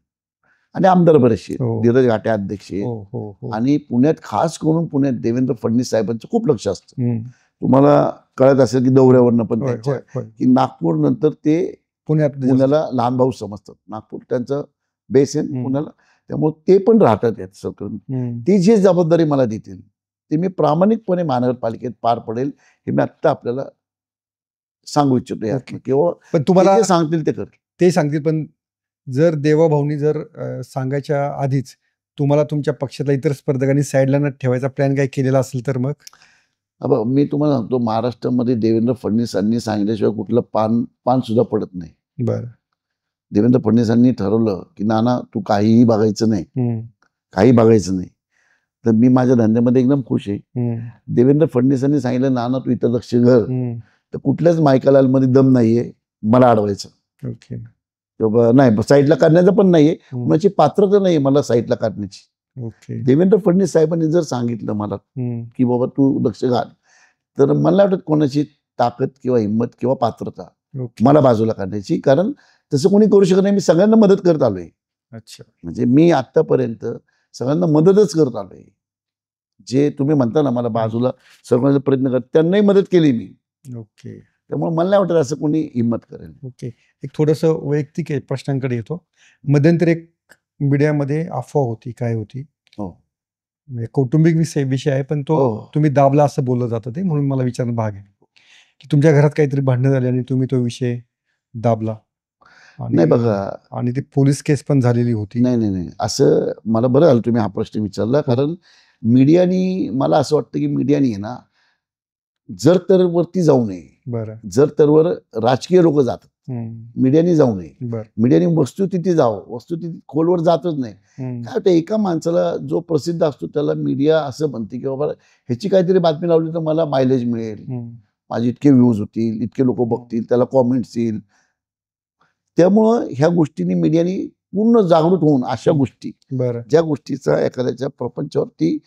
आणि आमदार बरेचसे, धीरज घाटे अध्यक्ष आहेत. आणि पुण्यात, खास करून पुण्यात देवेंद्र फडणवीस साहेबांचं खूप लक्ष असतं. तुम्हाला कळत असेल की दौऱ्यावरनं पण की नागपूर नंतर ते पुण्याला लहान भाऊ समजतात. नागपूर त्यांचं बेस आहे पुण्याला, त्यामुळे ते पण राहतात यात सगळं. ती जी जबाबदारी मला देतील ती मी प्रामाणिकपणे महानगरपालिकेत पार पडेल, हे मी आत्ता आपल्याला सांगू इच्छितो. किंवा तुम्हाला सांगतील ते सांगतील, पण जर देवाभाऊनी जर सांगायच्या आधीच तुम्हाला तुमच्या पक्षातल्या इतर स्पर्धकांनी साईडला न ठेवायचा प्लॅन काही केलेला असेल तर मग? मी तुम्हाला सांगतो, महाराष्ट्रामध्ये देवेंद्र फडणवीसांनी सांगितल्याशिवाय कुठलं पान सुद्धा पडत नाही. बरं. देवेंद्र फडणवीसांनी ठरवलं की नाना तू काहीही बघायचं नाही, काही बघायचं नाही, तर मी माझ्या धंद्यामध्ये एकदम खुश आहे. देवेंद्र फडणवीसांनी सांगितलं नाना तू इथं लक्ष घाल, तर कुठल्याच मायकालालमध्ये दम नाहीये मला अडवायचं. ओके. नाही, साईडला काढण्याचं पण नाहीये, कुणाची पात्रता नाही मला साईडला काढण्याची. ओके. देवेंद्र फडणवीस साहेबांनी जर सांगितलं मला की बाबा तू लक्ष घाल, तर मला नाही वाटत कोणाची ताकद किंवा हिंमत किंवा पात्रता मला बाजूला काढण्याची, कारण तसं कोणी करू शकत नाही. मी सगळ्यांना मदत करत आलोय. अच्छा. म्हणजे मी आतापर्यंत सगळ्यांना मदतच करत आलोय. जे तुम्ही म्हणता ना मला बाजूला सरकण्याचा प्रयत्न करत, त्यांनाही मदत केली मी. ओके. त्यामुळे मला नाही वाटत असं कोणी हिंमत करेल. ओके. एक थोडंसं वैयक्तिक प्रश्नांकडे येतो. मध्यंतरी एक मीडियामध्ये अफवा होती, काय होती? हो. म्हणजे कौटुंबिक विषय आहे, पण तो तुम्ही दाबला असं बोललं जातं ते, म्हणून मला विचारणं भाग आहे की तुमच्या घरात काहीतरी भांडणं झाली आणि तुम्ही तो विषय दाबला. नाही बघा, आणि ती पोलीस केस पण झालेली होती. नाही, असं मला बरं झालं तुम्ही हा प्रश्न विचारला, कारण मीडियानी, मला असं वाटतं की मीडियानी आहे ना जर तरवरती जाऊ नये. बरं. जर तरवर राजकीय लोक जातात, मीडियानी जाऊ नये. बरं. मीडियानी वस्तुस्थिती जावं, वस्तुस्थिती खोलवर जातच नाही. काय होतं, एका माणसाला जो प्रसिद्ध असतो त्याला मीडिया असं म्हणते की बाबा ह्याची काहीतरी बातमी लावली तर मला मायलेज मिळेल, माझे इतके व्ह्यूज होतील, इतके लोक बघतील, त्याला कॉमेंट्स येईल. त्यामुळं ह्या गोष्टींनी मीडियानी पूर्ण जागृत होऊन अशा गोष्टी, ज्या गोष्टीचा एखाद्याच्या प्रपंचावरती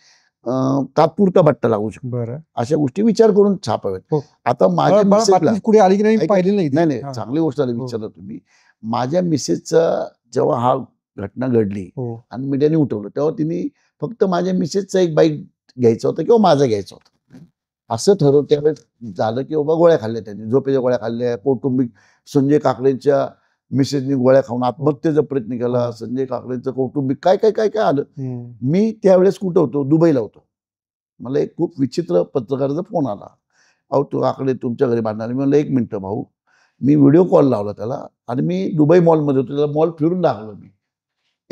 तात्पुरता बट्टा लागू शकतो, अशा गोष्टी विचार करून छापाव्यात. आता माझ्या मिसेसला कुठे आली की नाही पाहिली नाही. नाही, चांगली गोष्ट आली विचारलं तुम्ही. माझ्या मिसेसचा जेव्हा हा घटना घडली आणि मीडियाने उठवलं, तेव्हा तिने फक्त माझ्या मिसेसचा एक बाईक घ्यायचा होता किंवा माझा घ्यायचा होता असं ठरवलं. त्यावेळेस झालं की बाबा गोळ्या खाल्ल्या, त्यांनी झोपेच्या गोळ्या खाल्ल्या. कौटुंबिक संजय काकडेंच्या मिसेसनी गोळ्या खाऊन आत्महत्येचा प्रयत्न केला. संजय काकडेंचं कौटुंबिक काय काय काय काय आलं. मी त्यावेळेस कुठं होतो, दुबईला होतो. मला एक खूप विचित्र पत्रकाराचा फोन आला, अहो तू काकडे तुमच्या घरी भांडणार. मी म्हणलं एक मिनटं भाऊ, मी व्हिडिओ कॉल लावला त्याला आणि मी दुबई मॉलमध्ये होतो, त्याला मॉल फिरून दाखवलं. मी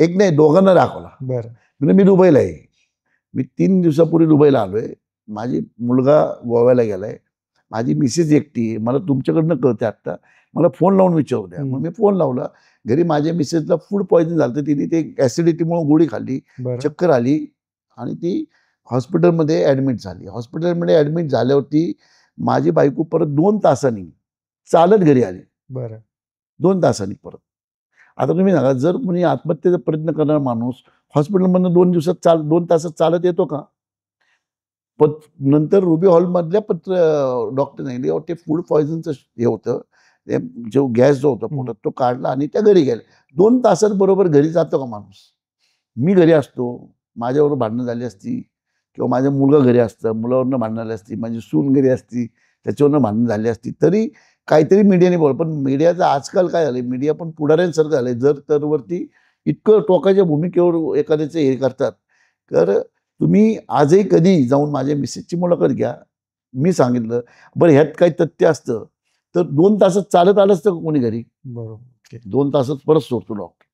एक नाही दोघांना दाखवला. म्हणजे मी दुबईला आहे, मी 3 दिवसापूर्वी दुबईला आलोय, माझी मुलगा गोव्याला गेलाय, माझी मिसेस एकटी आहे, मला तुमच्याकडनं कळते आत्ता, मला फोन लावून विचारू द्या. मग मी फोन लावला. घरी माझ्या मिसेसला फूड पॉयझन झालं, तर तिने ते ऍसिडिटीमुळे गोळी खाल्ली, चक्कर आली आणि ती हॉस्पिटलमध्ये ॲडमिट झाली. हॉस्पिटलमध्ये ॲडमिट झाल्यावरती माझी बायको परत 2 तासांनी चालत घरी आली. 2 तासांनी परत. आता तुम्ही सांगा, जर कोणी आत्महत्येचा प्रयत्न करणारा माणूस हॉस्पिटलमधनं 2 तासात चालत येतो का? नंतर रुबी हॉलमधल्या डॉक्टर सांगितले ते फूड पॉयझनचं हे होतं, जो गॅस जो होता पोटात तो काढला आणि त्या घरी गेल्या. 2 तासात बरोबर घरी जातो का माणूस? मी घरी असतो, माझ्याबरोबर भांडणं झाली असती किंवा माझा मुलगा घरी असतं, मुलावरनं भांडणं झाली असती, माझी सून घरी असती, त्याच्यावरनं भांडणं झाली असती, तरी काहीतरी मीडियाने बोल. पण मीडियाचं आजकाल काय झालं, मीडिया पण पुढाऱ्यांसारखं झालंय. जर तरवरती इतकं टोकाच्या भूमिकेवर एखाद्याचे हे करतात. तर तुम्ही आजही कधी जाऊन माझ्या मिसेसची मुलाखत घ्या. मी सांगितलं बरं ह्यात काही तथ्य असतं तर 2 तासात चालत आलं असतं कोणी घरी? बरोबर. 2 तासात परत सोडतो डॉक्टर.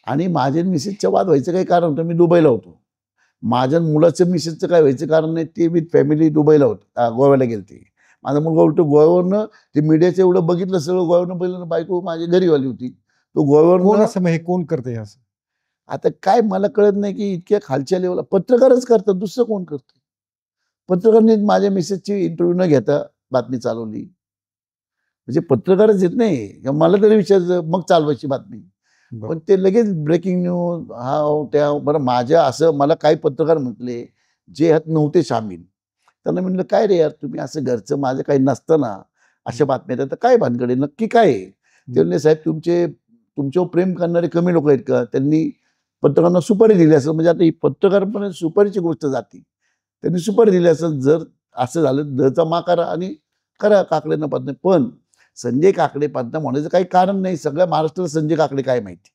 आणि माझ्या मिसेसच्या वाद व्हायचं काही कारण होतं, मी दुबईला होतो. माझ्या मुलाचं मिसेसचं काय व्हायचं कारण नाही, ते विथ फॅमिली दुबईला होतं, गोव्याला गेलते. माझा मुलगा उलट गोव्यावरनं ते मीडियाचं एवढं बघितलं, सगळं गोव्यावरनं बघितलं, बायको माझी घरी आली होती, तो गोव्यावरनं. कोण करते असं? आता काय मला कळत नाही की इतक्या खालच्या लेवलला पत्रकारच करतात, दुसरं कोण करतं? पत्रकारांनी माझ्या मिसेसची इंटरव्ह्यू न घेता बातमी चालवली. म्हणजे पत्रकारच येत नाही, मला तरी विचारायचं मग चालवायची बातमी. पण ते लगेच ब्रेकिंग न्यूज हा त्या. बरं माझ्या असं मला काही पत्रकार म्हटले जे ह्यात नव्हते सामील, त्यांना म्हटलं काय रे यार तुम्ही असं घरचं माझं काही नसताना अशा बातम्या येतात, काय भानगडे नक्की काय आहे? ते म्हणले साहेब तुमच्यावर प्रेम करणारे कमी लोक आहेत का? त्यांनी पत्रकारांना सुपारी दिली असेल. म्हणजे आता ही पत्रकारपणे सुपारीची गोष्ट जाती, त्यांनी सुपारी दिली असेल. जर असं झालं दचा मा करा आणि करा काकडेंना पत्नी. पण संजय काकडे पत्नी म्हणायचं काही कारण नाही. सगळ्या महाराष्ट्राला संजय काकडे काय माहिती.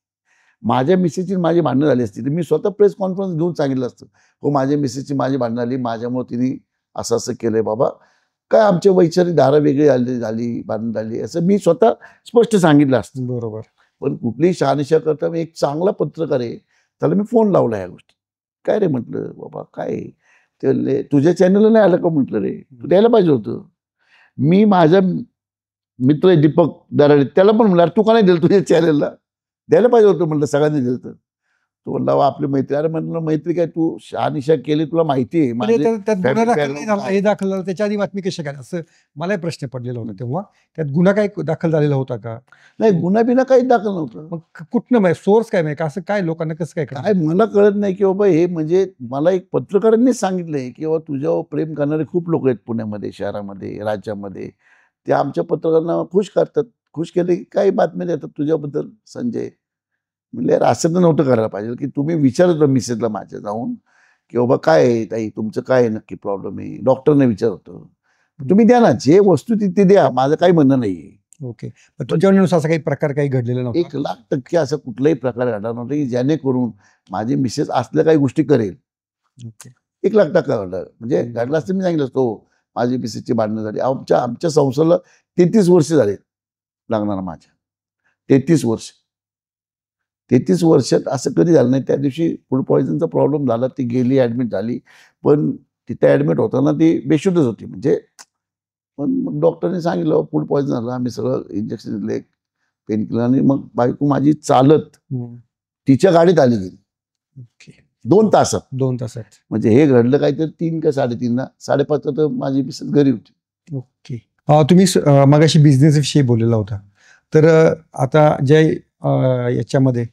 माझ्या मिसेसची माझी भांडणं झाली असती तर मी स्वतः प्रेस कॉन्फरन्स घेऊन सांगितलं असतं, हो माझ्या मिसेसची माझी भांडणं झाली, माझ्यामुळे तिने असं असं केलंय बाबा, काय आमच्या वैचारिक धारा वेगळी झाली भांडण झाली, असं मी स्वतः स्पष्ट सांगितलं असतं. बरोबर. पण कुठलीही शहानिशा करता मी एक चांगला पत्रकार आहे, त्याला मी फोन लावला ह्या गोष्टी. काय रे म्हटलं, बाबा काय ते म्हणले, तुझ्या चॅनलला नाही आलं का म्हटलं, रे तू द्यायला पाहिजे होतं. मी माझा मित्र आहे दीपक दराडे, त्याला पण म्हणलं, तू का नाही दिलं तुझ्या चॅनलला, द्यायला पाहिजे होतं म्हटलं, सगळ्यांनी दिलं तर. तो म्हणला आपली मैत्री. अरे म्हटलं मैत्री काय, तू शहानिशा केली, तुला माहिती आहे म्हणजे त्यात गुन्हा family दाखल नाही झाला, background हे दाखल झालं, त्याच्या आधी बातमी कशी काय, असं मलाही प्रश्न पडलेला होता तेव्हा. त्यात गुन्हा काय दाखल झालेला होता का? नाही, गुन्हा बिना काहीच दाखल नव्हतं. मग कुठनं सोर्स काय माहिती, असं काय लोकांना कसं काय काय मला कळत नाही की बाबा हे, म्हणजे मला एक पत्रकारांनीच सांगितलंय की बाबा तुझ्यावर प्रेम करणारे खूप लोक आहेत पुण्यामध्ये, शहरामध्ये, राज्यामध्ये. ते आमच्या पत्रकारांना खुश करतात. खुश केले की काही बातम्या देतात तुझ्याबद्दल संजय. म्हणजे यार असं तर नव्हतं करायला पाहिजे की तुम्ही विचारत होता मिसेसला माझ्या जाऊन की बाबा काय आहे ताई, तुमचं काय नक्की प्रॉब्लेम आहे, डॉक्टरने विचारतो. तुम्ही द्या ना, जे वस्तू ती द्या, माझं काही म्हणणं नाहीये. ओके. तुमच्या म्हणण्यानुसार असा काही प्रकार काही घडलेला नव्हता? 1,00,000% असं कुठलाही प्रकार घडणार नव्हता की जेणेकरून माझी मिसेस असल्या काही गोष्टी करेल. ओके. 1,00,000% घडलं. म्हणजे घडलं असतं मी सांगितलं असतो, माझी मिसेसची भांडणं झाली. आमच्या संसाराला 33 वर्ष झाले लागणार माझ्या. 33 वर्ष. 33 वर्षात असं कधी झालं नाही. त्या दिवशी फूड पॉइझनचा प्रॉब्लेम झाला. ती गेली, ॲडमिट झाली. पण तिथे ॲडमिट होताना ती बेशुद्धच होती. म्हणजे पण मग डॉक्टरने सांगितलं फूड पॉइझन झालं. आम्ही सगळं इंजेक्शन दिले, पेन किलर, आणि मग बायको माझी चालत तिच्या गाडीत आली गेली. ओके. 2 तासात. 2 तासात. म्हणजे हे घडलं काहीतरी 3 का 3:30ला. 5:30 तर माझी मिसेस घरी होती. ओके. तुम्ही मगाशी बिझनेस विषयी बोललेला होता. तर आता ज्या याच्यामध्ये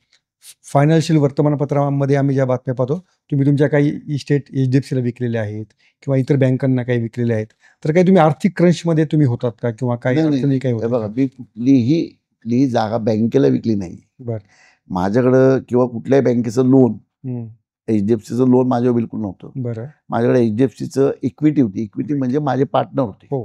फायनान्शियल वर्तमानपत्रामध्ये आम्ही ज्या बातम्या पाहतो, तुम्ही तुमच्या काही इस्टेट HDFCला विकलेल्या आहेत किंवा इतर बँकांना काही विकलेल्या आहेत. तर काही तुम्ही आर्थिक क्रंचमध्ये तुम्ही होतात का, किंवा काही नाही, अडचणी काही हे होतात बघा, का? मी कुठलीही जागा बँकेला विकली नाही. बरं. माझ्याकडं किंवा कुठल्याही बँकेचं लोन, HDFCचं लोन माझ्यावर बिलकुल नव्हतं. बरं. माझ्याकडे HDFCचं इक्विटी होती. इक्विटी म्हणजे माझे पार्टनर होते. हो.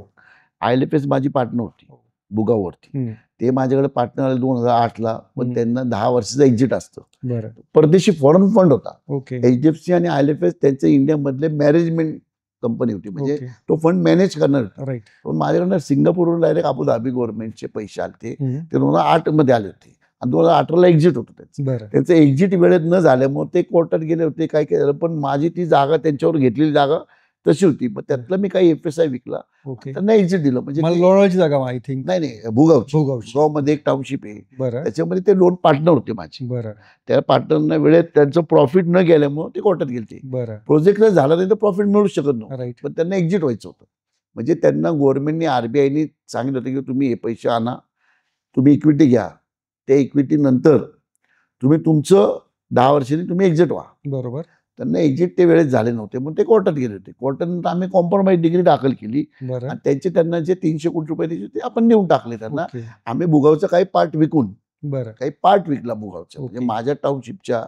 IL&FS माझी पार्टनर होती बुगावरती. ते माझ्याकडे पार्टनर आले 2008ला. पण त्यांना 10 वर्षाचं एक्झिट असतं. बरं. परदेशी फॉरेन फंड होता. ओके. HDFC आणि IL&FS त्यांचे इंडियामधले मॅनेजमेंट कंपनी होती. म्हणजे ओके. तो फंड मॅनेज करणार होता. राईट. पण माझ्याकडनं सिंगापूरवरून डायरेक्ट अबुधाबी गव्हर्नमेंटचे पैसे आले. ते 2008 मध्ये आले होते आणि 2018ला एक्झिट होतं त्यांचं. बरं. त्यांचं एक्झिट वेळेत न झाल्यामुळे ते कोर्टात गेले होते, काय काय झालं. पण माझी ती जागा, त्यांच्यावर घेतलेली जागा तशी होती. मग त्यातलं मी काही FSI विकला, ओके. त्यांना एक्झिट दिलं. म्हणजे मला लोणावळ्याची जागा आय थिंक. नाही, भुगावची. भुगावची. भुगावमध्ये एक टाउनशिप आहे. बरं. त्याच्यामध्ये ते लोन पार्टनर होते माझे. बरं. त्या पार्टनरना वेळेत त्यांचं प्रॉफिट न गेल्यामुळे ते कोर्टात गेले. बरं. प्रोजेक्ट झाला नाही तर प्रॉफिट मिळू शकत नव्हतं. राईट. पण त्यांना एक्झिट व्हायचं होतं. म्हणजे त्यांना गव्हर्नमेंटने, RBIने सांगितलं होतं की तुम्ही हे पैसे आणा, तुम्ही इक्विटी घ्या. त्या इक्विटी नंतर तुम्ही तुमचं 10 वर्षांनी तुम्ही एक्झिट व्हा. बरोबर. त्यांना एक्झिट ते वेळेत झाले नव्हते, म्हणून ते कोर्टात गेले होते. कोर्टानंतर आम्ही कॉम्प्रोमाइज डिग्री दाखल केली बरं. आणि त्यांना जे 300 कोटी रुपये द्यायचे ते आपण नेऊन टाकले त्यांना. ओके. आम्ही भुगावचा काही पार्ट विकून, बरं. काही पार्ट विकला भुगावचा. म्हणजे ओके. माझ्या टाउनशिपच्या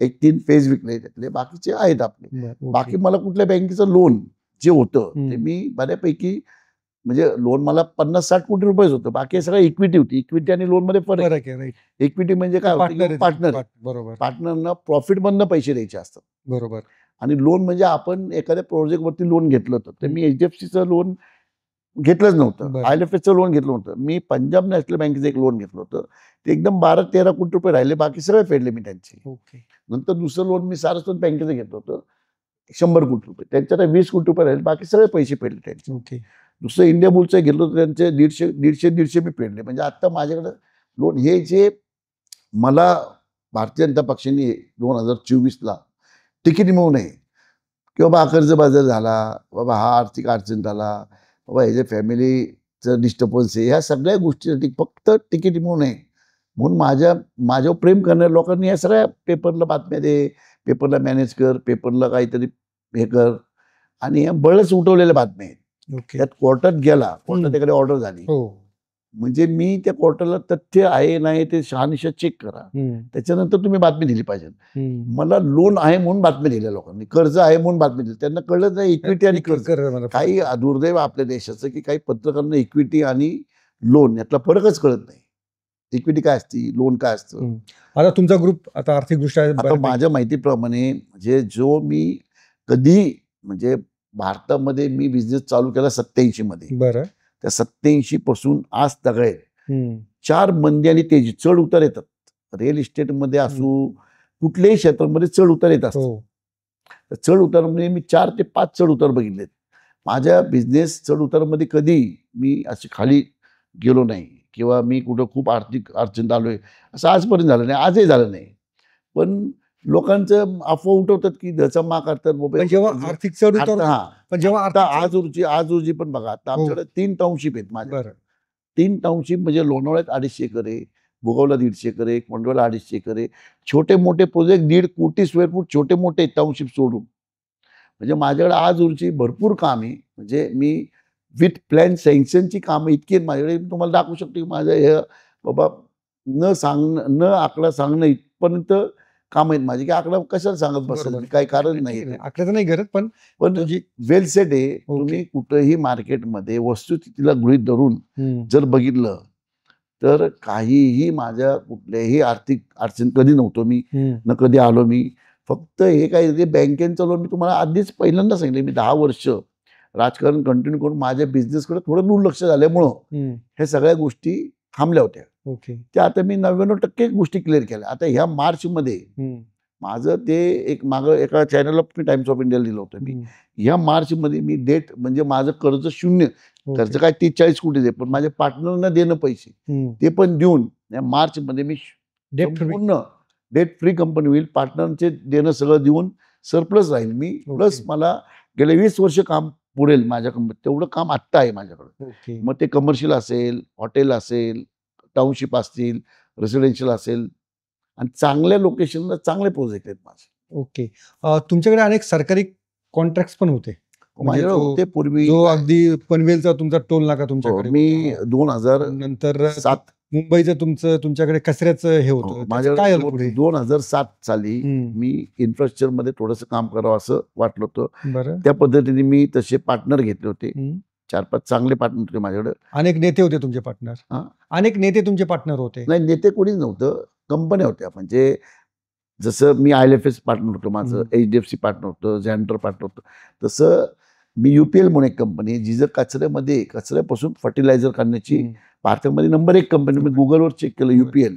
3 फेज विकले, त्यातले बाकीचे आहेत आपले. बरं. ओके. बाकी मला कुठल्या बँकेचं लोन जे होतं ते हम्म. मी बऱ्यापैकी, म्हणजे लोन मला 50-60 कोटी रुपयेच होतं. बाकी सगळं इक्विटी होती. इक्विटी आणि लोन मध्ये फरक आहे. फरक आहे. राईट. इक्विटी म्हणजे काय होतं, पार्टनर. बरोबर. पार्टनरना प्रॉफिट मधनं पैसे द्यायचे असतात. बरोबर. आणि लोन म्हणजे आपण एखाद्या प्रोजेक्टवरती लोन घेतलं होतं. तर मी HDFCचं लोन घेतलंच नव्हतं, बरं. IL&FSचं लोन घेतलं होतं. मी पंजाब नॅशनल बँकेचं एक लोन घेतलं होतं. ते एकदम 12-13 कोटी रुपये राहिले, बाकी सगळे फेडले मी त्यांचे. ओके. नंतर दुसरं लोन मी सारस्वत बँकेचं घेतलं होतं, 100 कोटी रुपये. त्यांच्याकडे 20 कोटी रुपये राहिले, बाकी सगळे पैसे फेडले त्यांचे. ओके. दुसरं इंडिया बुलचं घेतलं होतं, त्यांचे 150 मी फेडले. म्हणजे आता माझ्याकडे लोन, हे जे मला भारतीय जनता पक्षाने 2024ला तिकीट मिळू नये की बाबा हा कर्जबाजारी झाला, बाबा हा आर्थिक अडचण झाला, बाबा ह्याच्या फॅमिलीचं डिस्टर्बन्स आहे, ह्या सगळ्या गोष्टीसाठी फक्त तिकीट मिळू नये म्हणून माझ्यावर प्रेम करणाऱ्या लोकांनी या सगळ्या पेपरला बातम्या दे, पेपरला मॅनेज कर, पेपरला काहीतरी हे कर, आणि या बळच उठवलेल्या बातम्या आहेत. ओके. त्यात कोर्टात गेला, कोर्टात एखादी ऑर्डर झाली, हो. म्हणजे मी त्या कोर्टाला तथ्य आहे नाही ते शहानिशा चेक करा, त्याच्यानंतर तुम्ही बातमी दिली पाहिजे. मला लोन आहे म्हणून बातमी दिल्या लोकांनी, कर्ज आहे म्हणून बातमी दिली. त्यांना कळलं नाही इक्विटी आणि कर्ज. काही दुर्दैव आपल्या देशाचं की काही पत्रकारांना इक्विटी आणि लोन यातला फरकच कळत नाही. इक्विटी काय असते, लोन काय असतं. आता तुमचा ग्रुप आता आर्थिकदृष्ट्या आता माझ्या माहितीप्रमाणे म्हणजे जो मी कधी, म्हणजे भारतामध्ये मी बिझनेस चालू केला 87 मध्ये. बरं. त्या 87 पासून आज तगळे 4 मंदी आणि तेजी, चढ उतार येतात. रिअल इस्टेटमध्ये असू, कुठल्याही क्षेत्रामध्ये चढ उतार येत असतात. हो. तर चढ उतारामध्ये मी 4 ते 5 चढ उतार बघितलेत. माझ्या बिझनेस चढ उतारामध्ये कधी मी अशी खाली गेलो नाही किंवा मी कुठं खूप आर्थिक अडचणीत आलोय असं आजपर्यंत झालं नाही, आजही झालं नाही. पण लोकांचं अफवा उठवतात की दचम्मा करतात बाबा. पण जेव्हा आर्थिक चढ उतार आता पण जेव्हा आता आर्थिक आज रोजी पण बघा, आता हो. आमच्याकडे 3 टाउनशिप आहेत माझ्या. बरं 3 टाउनशिप म्हणजे लोणावळ्यात 250 एकर आहे, भुगावला 150 एकर आहे, कोंडव्याला 250 एकर आहे. छोटे मोठे प्रोजेक्ट 1.5 कोटी स्क्वेअर फूट छोटे मोठे टाउनशिप सोडून. म्हणजे माझ्याकडे आज रोजी भरपूर काम आहे. म्हणजे मी विथ प्लॅन सँक्शनची कामं इतकी आहेत माझ्याकडे, मी तुम्हाला दाखवू शकतो की माझं हे बाबा न आकडा सांगणं इथपर्यंत काम आहेत माझे, की आकडा कशाला सांगत बसेल बरोबर. मी, काही कारण नाही. ठीक आहे. आकड्याचं नाही गरज पण पण तुझी वेल सेट आहे. तुम्ही कुठंही मार्केटमध्ये वस्तुस्थितीला गृहीत धरून जर बघितलं तर काहीही माझ्या कुठल्याही आर्थिक अडचण कधी नव्हतो मी, न कधी आलो मी. फक्त हे काय ते बँकेचं लोन मी तुम्हाला आधीच पहिल्यांदा सांगितलं, मी 10 वर्ष राजकारण कंटिन्यू करून माझ्या बिझनेसकडे थोडं दुर्लक्ष झाल्यामुळं हे सगळ्या गोष्टी थांबल्या होत्या. ओके. त्या आता मी 99% गोष्टी क्लिअर केल्या. आता ह्या मार्चमध्ये माझं ते एक मागं एका चॅनलला मी टाइम्स ऑफ इंडियाला दिलं होतं मी. ह्या मार्चमध्ये मी डेट म्हणजे माझं कर्ज शून्य, कर्ज काय 30-40 कोटी आहे, पण माझ्या पार्टनरना देणं पैसे ते पण देऊन या मार्चमध्ये मी पूर्ण डेट फ्री कंपनी होईल. पार्टनरचे देणं सगळं देऊन सरप्लस राहील मी. प्लस मला गेले 20 वर्ष काम पुरेल माझ्या कंपनीत, तेवढं काम आत्ता आहे माझ्याकडे. मग ते कमर्शियल असेल, हॉटेल असेल, टाउनशिप असतील, रेसिडेन्शियल असेल आणि चांगल्या लोकेशनला चांगले प्रोजेक्ट आहेत माझे. ओके. तुमच्याकडे अनेक सरकारी कॉन्ट्रॅक्ट पण होते. माझ्याकडे होते पूर्वी. जो अगदी पनवेलचा तुमचा टोल नाका तुमच्याकडे मी 2007 नंतर मुंबईचं तुमच्याकडे कचऱ्याचं हे होतं. काय झालं पुढे? 2007 साली मी इन्फ्रास्ट्रक्चर मध्ये थोडंसं काम करावं असं वाटलं होतं. बरं. त्या पद्धतीने मी तसे पार्टनर घेतले होते. 4-5 चांगले पार्टनर होते माझ्याकडे. अनेक नेते होते तुमचे पार्टनर? अनेक नेते तुमचे पार्टनर होते? नाही, नेते कोणीच नव्हतं, कंपन्या होत्या. म्हणजे जसं मी IL&FS पार्टनर होतो माझं, HDFC पार्टनर होतं, झॅन्डर पार्टनर होतं, तसं मी UPL म्हणून एक कंपनी आहे, जी जर कचऱ्यापासून फर्टिलायझर काढण्याची भारतामध्ये नंबर 1 कंपनी. मी गुगलवर चेक केलं UPL.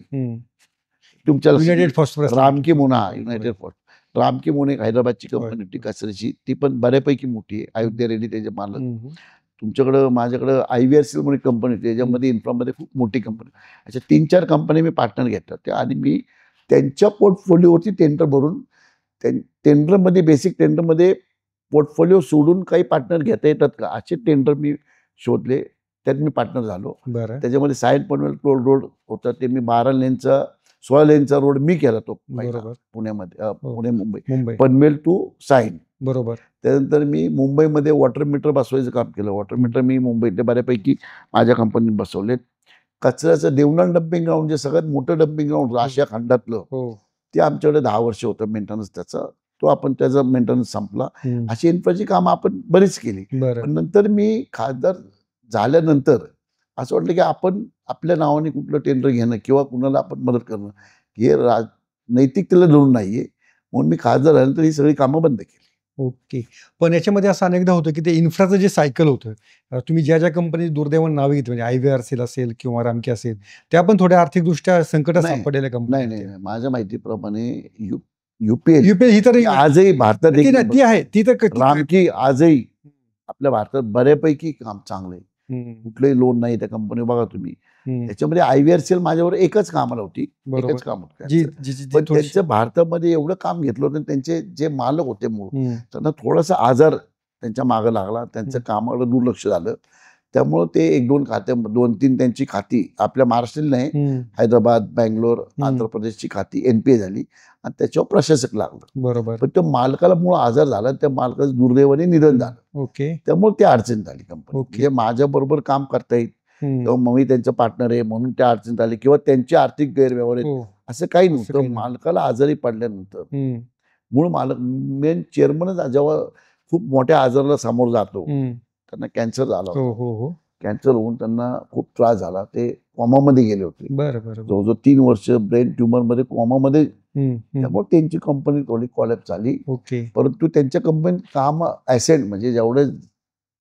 तुमच्या United phosphorus, Ramky Mona, United phosphorus, Ramky Mona एक हैदराबादची कंपनी होती कचऱ्याची, ती पण बऱ्यापैकी मोठी आहे. अयोध्या रेड्डी त्याचे मालक. तुमच्याकडं माझ्याकडं IVRCL म्हणून एक कंपनी होती, त्याच्यामध्ये इन्फ्रामध्ये खूप मोठी कंपनी. अशा 3-4 कंपन्या मी पार्टनर घेतल्या होत्या आणि मी त्यांच्या पोर्टफोलिओवरती टेंडर भरून टेंडरमध्ये बेसिक टेंडरमध्ये पोर्टफोलिओ सोडून काही पार्टनर घेता येतात का असे टेंडर मी शोधले. त्यात मी पार्टनर झालो. त्याच्यामध्ये सायन पनवेल टोल रोड होता, ते मी 12 लेनचा 16 लेनचा रोड मी केला तो पुण्यामध्ये, पुणे मुंबई पनवेल टू सायन. बरोबर. त्यानंतर मी मुंबईमध्ये वॉटर मीटर बसवायचं काम केलं. वॉटर मीटर मी मुंबईतले बऱ्यापैकी माझ्या कंपनीत बसवलेत. कचऱ्याचं देवनान डम्पिंग ग्राउंड, जे सगळ्यात मोठं डम्पिंग ग्राउंड आशिया खंडातलं, ते आमच्याकडे 10 वर्ष होतं मेंटेनन्स त्याचा. तो आपण त्याचा मेंटेनन्स संपला. अशी इन्फ्राची कामं आपण बरीच केली. पण नंतर मी खासदार झाल्यानंतर असं वाटलं की आपण आपल्या नावाने कुठलं टेंडर घेणं किंवा कुणाला आपण मदत करणं हे नैतिकतेला धरून नाहीये. म्हणून मी खासदार झाल्यानंतर ही सगळी कामं बंद केली. ओके. पण याच्यामध्ये असं अनेकदा होतं की ते इन्फ्राचं जे सायकल होतं, तुम्ही ज्या कंपनी दुर्दैवाने नावे घेतली म्हणजे IVRCL असेल किंवा रामकी असेल, त्या पण थोड्या आर्थिकदृष्ट्या संकटात सापडलेल्या कंपनी. नाही, माझ्या माहितीप्रमाणे UPL ही तर आजही भारतात ती आहे, ती तर रामकी आजही आपल्या भारतात बऱ्यापैकी काम चांगलं आहे. कुठलंही लोन नाही त्या कंपनी. बघा तुम्ही त्याच्यामध्ये IVRCL माझ्यावर एकच कामाला होती, एकच काम होतं. पण त्यांचं भारतामध्ये एवढं काम घेतलं होतं. त्यांचे जे मालक होते मूळ, त्यांना थोडासा आजार त्यांच्या मागं लागला, त्यांचं कामाकडे दुर्लक्ष झालं. त्यामुळं ते 1-2 खाते 2-3 त्यांची खाती आपल्या महाराष्ट्राला नाही, हैदराबाद, बँगलोर, आंध्र प्रदेशची खाती NPA झाली आणि त्याच्यावर प्रशासक लागलं. बरोबर. पण त्या मालकाला मूळ आजार झाला, त्या मालकाचं दुर्दैवाने निधन झालं. ओके. त्यामुळे ते अडचण झाली कंपनी. म्हणजे माझ्या बरोबर काम करता येईल किंवा मग मी त्यांचं पार्टनर आहे म्हणून त्या अडचणीत आले किंवा त्यांचे आर्थिक गैरव्यवहार आहेत असं काही नव्हतं. मालकाला आजारी पडल्यानंतर मूळ मालक मेन चेअरमनच जेव्हा खूप मोठ्या आजाराला सामोरं जातो, त्यांना कॅन्सर झाला होता. कॅन्सर होऊन त्यांना खूप त्रास झाला. ते कॉमामध्ये गेले होते. जवळजवळ 3 वर्ष ब्रेन ट्युमर मध्ये कॉमामध्ये. त्यामुळे त्यांची कंपनी थोडी कॉलॅप्स झाली. परंतु त्यांच्या कंपनीत काम ऍसेट म्हणजे जेवढे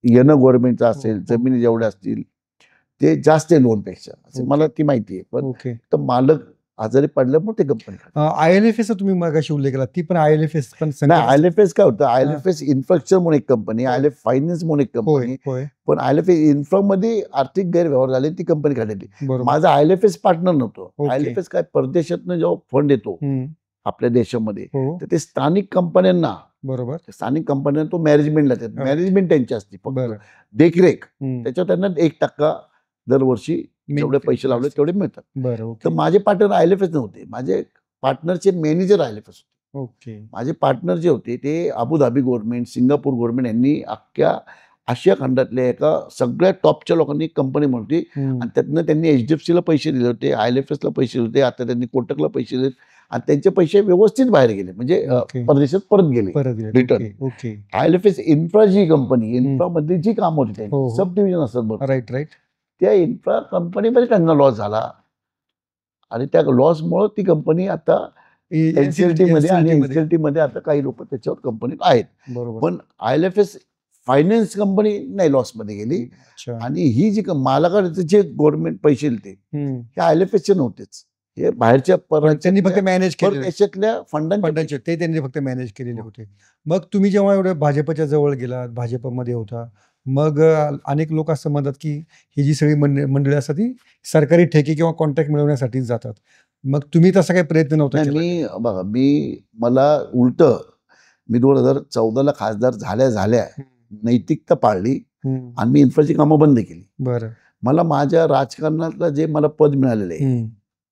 येणं गव्हर्नमेंटचं असेल, जमिनी जेवढ्या असतील ते जास्त आहे लोनपेक्षा, असं मला ती माहिती आहे. पण तर मालक आजारी पडल्यामुळे ते कंपनी IL&FS तुम्ही मगाशी उल्लेख केला, ती पण IL&FS पण नाही. IL&FS काय होतं, IL&FS इन्फ्रास्ट्रक्चर म्हणून एक कंपनी, IL&F फायनान्स म्हणून एक होय कंपनी, होय पण IL&FS इन्फ्रा मध्ये आर्थिक गैरव्यवहार झाले, ती कंपनी काढलेली. बरोबर. माझा IL&FS पार्टनर नव्हतो. ओके. IL&FS काय परदेशातनं जेव्हा फंड येतो आपल्या देशामध्ये, हो तर ते स्थानिक कंपन्यांना, बरोबर. स्थानिक कंपन्यांना तो मॅनेजमेंटला देतात. मॅनेजमेंट त्यांची असते फक्त, बरं. देखरेख. हम्म. त्याच्यावर त्यांना 1% दरवर्षी जेवढे पैसे लावले तेवढे मिळतात. बरं. तर ओके माझे पार्टनर IL&FS नव्हते, माझे पार्टनरचे मॅनेजर IL&FS होते. ओके. माझे पार्टनर जे होते ते अबुधाबी गव्हर्नमेंट, सिंगापूर गव्हर्नमेंट यांनी अख्ख्या आशिया खंडातल्या एका सगळ्या टॉपच्या लोकांनी कंपनी म्हणते, आणि त्यातनं त्यांनी HDFCला पैसे दिले होते, IL&FSला पैसे दिले होते, आता त्यांनी कोटकला पैसे दिले, आणि त्यांचे पैसे व्यवस्थित बाहेर गेले, म्हणजे ओके. परदेशात परत गेले. परत गेले. Return. Okay okay. IL&FS infra जी कंपनी, इन्फ्रा मधली जी कामं होती हो, त्यांची हो. सब डिव्हिजन असतात बरोबर, राईट राईट. त्या इन्फ्रा कंपनीमध्ये त्यांना लॉस झाला, आणि त्या लॉसमुळे ती कंपनी आता NCLT मध्ये, आणि NCLT मध्ये आता काही लोक त्याच्यावर कंपनीत आहेत. बरोबर. पण IL&FS फायनान्स कंपनी नाही लॉसमध्ये गेली, अच्छा. आणि ही जी मालकाचे जे गव्हर्नमेंट पैसे दिले हे IL&FSचे नव्हतेच, हे बाहेरच्या त्यांनी फक्त मॅनेज केले परदेशातल्या फंडांचे. फंडांचे, ते त्यांनी फक्त मॅनेज केलेले होते. मग तुम्ही जेव्हा एवढं भाजपच्या जवळ गेलात, भाजपमध्ये होता, मग अनेक लोक असं म्हणतात की ही जी सगळी मंडळी असतात ती सरकारी ठेके किंवा कॉन्ट्रॅक्ट मिळवण्यासाठीच जातात. मग तुम्ही तसा काही प्रयत्न नव्हता नाही, केला? मी बघा, मला उलट, मी 2014ला खासदार झाल्या नैतिकता पाळली, आणि मी इन्फ्राची कामं बंद केली. बरं. मला माझ्या राजकारणातलं जे मला पद मिळालेलं आहे,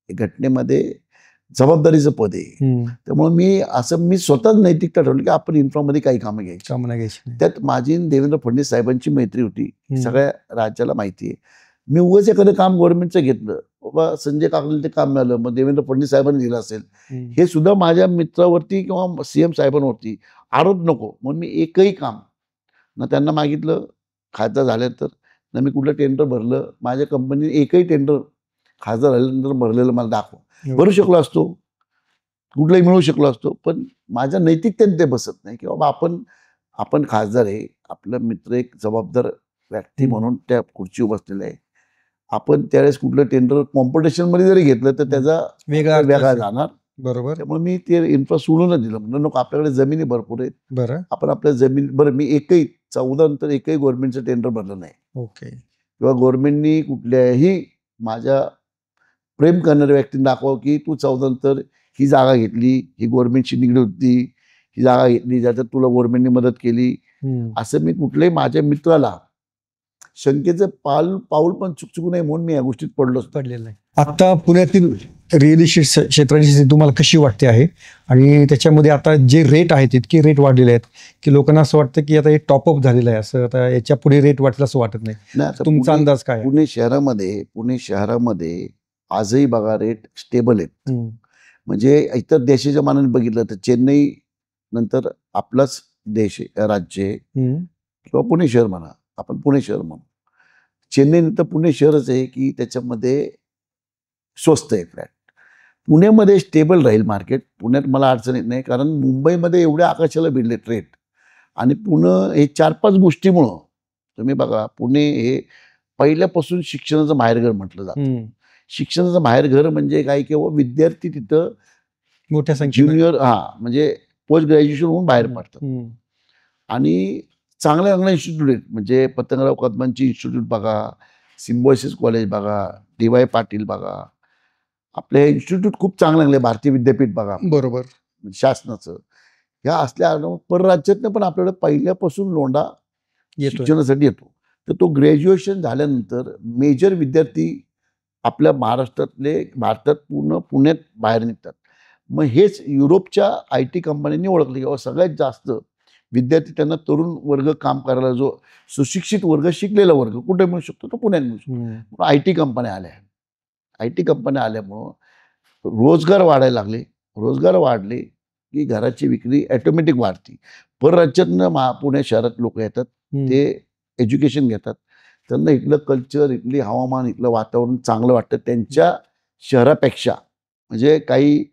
घटनेमध्ये जबाबदारीचं पद आहे, त्यामुळे मी स्वतःच नैतिकता ठरवली की आपण इन्फ्रामध्ये काही कामं घ्यायची. त्यात माझी देवेंद्र फडणवीस साहेबांची मैत्री होती, सगळ्या राज्याला माहिती आहे. मी उगाच एखादं काम गव्हर्नमेंटचं घेतलं, बाबा संजय काकडे ते काम मिळालं, मग देवेंद्र फडणवीस साहेबांनी दिलं असेल, हे सुद्धा माझ्या मित्रावरती किंवा CM साहेबांवरती आरोप नको, म्हणून मी एकही काम ना त्यांना मागितलं खासदार झाल्यानंतर, ना मी कुठलं टेंडर भरलं. माझ्या कंपनीने एकही टेंडर खासदार झाल्यानंतर भरलेलं मला दाखवा, भरू शकलो असतो, कुठलंही मिळू शकलो असतो, पण माझ्या नैतिकतेने ते बसत नाही की बाबा आपण खासदार आहे, आपला मित्र एक जबाबदार व्यक्ती म्हणून त्या खुर्चीवर बसलेला आहे, आपण त्यावेळेस कुठलं टेंडर कॉम्पिटिशन मध्ये जरी घेतलं तर त्याचा वेगळा जाणार. बरोबर. त्यामुळे मी ते इन्फ्रा सोडूनच दिलं, म्हणजे नको, आपल्याकडे जमिनी भरपूर आहेत. बरं. आपण आपल्या जमीन, बरं, मी 14 नंतर एकही गव्हर्नमेंटचं टेंडर भरलं नाही. ओके. किंवा गव्हर्नमेंटनी कुठल्याही माझ्या प्रेम करणाऱ्या व्यक्तीने दाखवा की तू 14 नंतर ही जागा घेतली, ही गव्हर्नमेंटची निगडी होती, ही जागा घेतली ज्याच्यात तुला गव्हर्नमेंटने मदत केली, असं मी कुठल्याही माझ्या मित्राला शंकेचं पाऊल पण चुकचुकू नये म्हणून मी या गोष्टीत पडलेलं नाही. आता पुण्यातील रिअल इस्टेट क्षेत्राची स्थिती तुम्हाला कशी वाटते आहे, आणि त्याच्यामध्ये आता जे रेट आहेत इतके रेट वाढलेले आहेत की लोकांना असं वाटतं की आता हे टॉपअप झालेलं आहे, असं आता याच्या पुढे रेट वाटलं असं वाटत नाही. तुमचा अंदाज काय? पुणे शहरामध्ये आजही बघा रेट स्टेबल आहेत. म्हणजे इतर देशाच्या मानाने बघितलं तर चेन्नई नंतर आपलाच देश राज्य आहे, किंवा पुणे शहर म्हणा, आपण पुणे शहर म्हणू, चेन्नई नंतर पुणे शहरच आहे की त्याच्यामध्ये स्वस्त आहे फ्लॅट. पुण्यामध्ये स्टेबल राहील मार्केट, पुण्यात मला अडचण येत नाही, कारण मुंबईमध्ये एवढ्या आकाशाला भिडले रेट, आणि पुणे हे 4-5 गोष्टीमुळं, तुम्ही बघा, पुणे हे पहिल्यापासून शिक्षणाचं माहेरघर म्हटलं जातं. शिक्षणाचं माहेरघर म्हणजे काय, किंवा विद्यार्थी तिथं मोठ्या संख्येने ज्युनियर म्हणजे पोस्ट ग्रॅज्युएशन होऊन बाहेर पडतात, आणि चांगल्या इन्स्टिट्यूट आहेत, म्हणजे पतंगराव कदमांची इन्स्टिट्यूट बघा, सिम्बॉयसिस कॉलेज बघा, DY पाटील बघा, आपले इन्स्टिट्यूट खूप चांगले, भारतीय विद्यापीठ बघा, बरोबर, शासनाचं, ह्या असल्या परराज्यातनं पण आपल्याकडे पहिल्यापासून लोंढा शिक्षणासाठी येतो. तर तो ग्रॅज्युएशन झाल्यानंतर मेजर विद्यार्थी आपल्या भारतात पुण्यात बाहेर निघतात. मग हेच युरोपच्या IT कंपन्यांनी ओळखले की सगळ्यात जास्त विद्यार्थी, त्यांना तरुण वर्ग काम करायला, जो सुशिक्षित वर्ग, शिकलेला वर्ग कुठे मिळू शकतो, तो पुण्यात मिळू शकतो. IT कंपन्या आल्यामुळं रोजगार वाढायला लागले, रोजगार वाढले की घराची विक्री ऑटोमॅटिक वाढते. परराज्यातनं पुणे शहरात लोक येतात, ते एज्युकेशन घेतात, त्यांना इथलं कल्चर, इथली हवामान, इथलं वातावरण चांगलं वाटतं त्यांच्या शहरापेक्षा. म्हणजे काही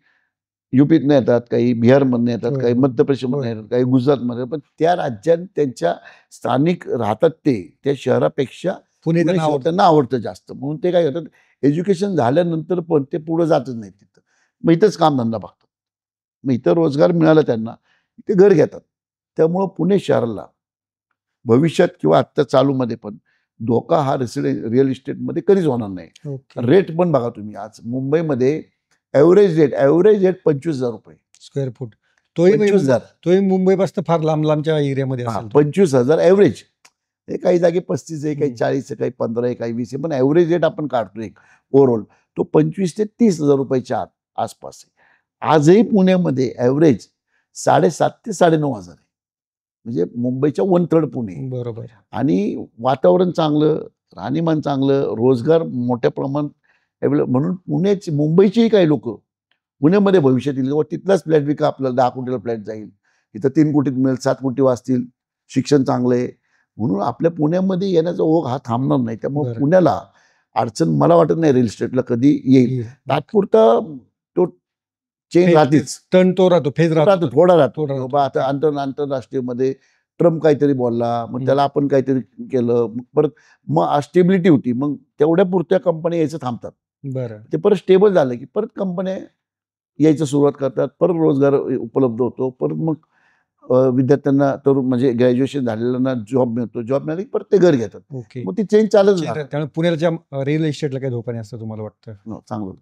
UPतनं येतात, काही बिहारमधनं येतात, काही मध्य प्रदेशमधनं येतात, काही गुजरातमध्ये, पण त्या राज्यात त्यांच्या स्थानिक राहतात, त्या शहरापेक्षा पुणे त्यांना आवडतं जास्त, म्हणून ते काय करतात, एज्युकेशन झाल्यानंतर पण ते पुढे जातच नाही तिथं, मग इथंच कामधंदा बघतात. मग इथं रोजगार मिळाला त्यांना, ते घर घेतात. त्यामुळं पुणे शहराला भविष्यात किंवा आत्ता चालूमध्ये पण धोका हा रिअल इस्टेटमध्ये कधीच होणार नाही. ओके. रेट पण बघा तुम्ही, आज मुंबईमध्ये ॲव्हरेज रेट 25,000 रुपये स्क्वेअर फूट. तोही 25,000. तोही मुंबईपासून फार लांबच्या एरियामध्ये हा, असेल तो. 25,000 ॲव्हरेज. हे काही जागी 35 आहे, काही हम्म. 40 आहे, काही 15 आहे, काही 20 आहे, पण ॲव्हरेज रेट आपण काढतो एक ओव्हरऑल, तो 25,000 ते 30,000 रुपयाच्या आसपास आहे. आजही पुण्यामध्ये ॲव्हरेज 7,500 ते 9,500 आहे. म्हणजे मुंबईच्या 1/3 पुणे. बरोबर. आणि वातावरण चांगलं, राहणीमान चांगलं, रोजगार मोठ्या प्रमाणात अवेलेबल, म्हणून मुंबईचेही काही लोक पुण्यामध्ये भविष्यात येईल. तिथलाच फ्लॅट विका, आपल्याला 10 कोटीला फ्लॅट जाईल, इथं 3 कोटीत मिळेल, 7 कोटी वाचतील, शिक्षण चांगलं आहे, म्हणून आपल्या पुण्यामध्ये येण्याचा ओघ हा थांबणार नाही. त्यामुळे बरं. पुण्याला अडचण मला वाटत नाही रिअल इस्टेटला कधी येईल. तात्पुरता तो चेंज राहतेच, टर्न तो राहतो, फेज राहतो. थोडा राहतो. थोडा राहतो. बाबा आता आंतरराष्ट्रीय मध्ये ट्रम्प काहीतरी बोलला, मग त्याला आपण काहीतरी केलं, मग परत मग स्टेबिलिटी होती, मग तेवढ्या पुरत्या कंपन्या यायचं थांबतात. बरं. ते परत स्टेबल झालं की परत कंपन्या यायचं सुरुवात करतात, परत रोजगार उपलब्ध होतो, परत मग विद्यार्थ्यांना तर म्हणजे ग्रॅज्युएशन झालेल्यांना जॉब मिळतो, जॉब मिळाली की परत ते घर घेतात. ओके. मग ती चेंज चालत राहते. त्यामुळे पुण्याच्या रिअल इस्टेटला काही धोका नाही असं तुम्हाला वाटतं? चांगलं.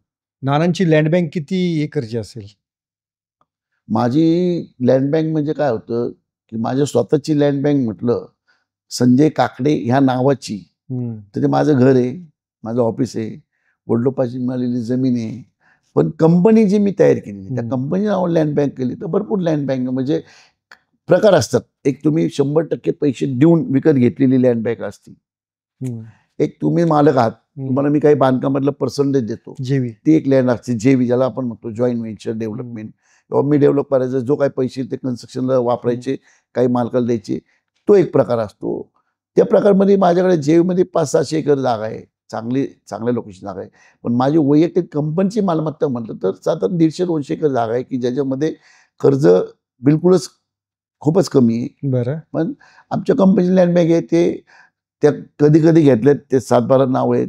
नानांची लँड बँक किती एकरची असेल? माझी लँड बँक म्हणजे काय होतं की माझ्या स्वतःची लँड बँक म्हटलं संजय काकडे ह्या नावाची, तर ते माझं घर आहे, माझं ऑफिस आहे, वडिलोपाशी मिळालेली जमीन आहे. पण कंपनी जी मी तयार केली, त्या कंपनी नावावर लँड बँक केली, तर भरपूर लँड बँक म्हणजे प्रकार असतात. एक तुम्ही 100% पैसे देऊन विकत घेतलेली लँड बँक असते, एक तुम्ही मालक आहात, तुम्हाला मी काही बांधकामातलं पर्सेंटेज देतो, जेवी, ती एक लँड असते, जेवी ज्याला आपण म्हणतो जॉईंट व्हेंचर डेव्हलपमेंट, किंवा मी डेव्हलप करायचं, जो काही पैसे ते कन्स्ट्रक्शनला वापरायचे, काही मालकाला द्यायचे, तो एक प्रकार असतो. त्या प्रकारमध्ये माझ्याकडे जेवीमध्ये 500-600 एकर जागा आहे, चांगल्या लोकेशन जागा आहे. पण माझी वैयक्तिक कंपनीची मालमत्ता म्हटलं तर साधारण 150-200 एकर जागा आहे की ज्याच्यामध्ये कर्ज बिलकुलच खूपच कमी आहे. बरं. पण आमच्या कंपनीची लँड बँक आहे, त्या कधी कधी घेतल्यात, ते 7-12 नाव आहेत,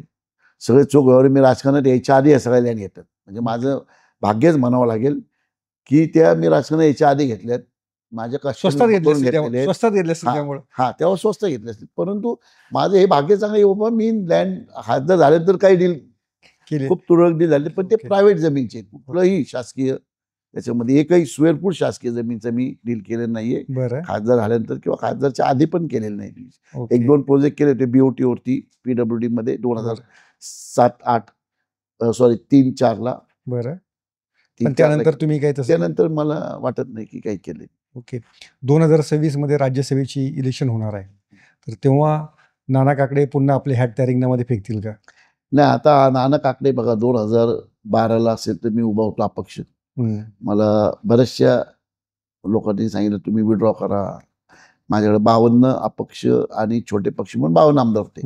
सगळे चोख व्यवहार मी राजकारणात यायच्या आधी या सगळ्या लँड घेतात. म्हणजे माझं भाग्यच म्हणावं लागेल की त्या मी राजकारणात यायच्या आधी घेतल्यात, माझ्या स्वस्तात घेतले असतील हा, त्यामुळे. तेव्हा स्वस्त घेतले असतील. परंतु माझं हे भाग्य चांगलं आहे बाबा, मी लँड खासदार झाले तर काही डील केली. खूप तुरळक डील झाले, पण ते ओके. प्रायव्हेट जमीनचे, कुठलंही शासकीय त्याच्यामध्ये एकही स्क्वेअर फूट शासकीय जमीनचं मी डील केलेलं नाहीये. बरं. खासदार झाल्यानंतर किंवा खासदारच्या आधी पण केलेलं नाही. ओके. 1-2 प्रोजेक्ट केले होते BOT वरती, PWD मध्ये 3-4ला. बरं. पण त्यानंतर तुम्ही काही तसं? त्यानंतर मला वाटत नाही की काही केले. ओके. 2026 मध्ये राज्यसभेची इलेक्शन होणार आहे, तर तेव्हा नाना काकडे पुन्हा आपले हॅट त्या रिंगणामध्ये फेकतील का? नाही, आता नाना काकडे बघा 2012ला असेल तर मी उभा होतो अपक्ष. मला बऱ्याचशा लोकांनी सांगितलं तुम्ही विड्रॉ करा. माझ्याकडे 52 अपक्ष आणि छोटे पक्ष म्हणून 52 आमदार होते.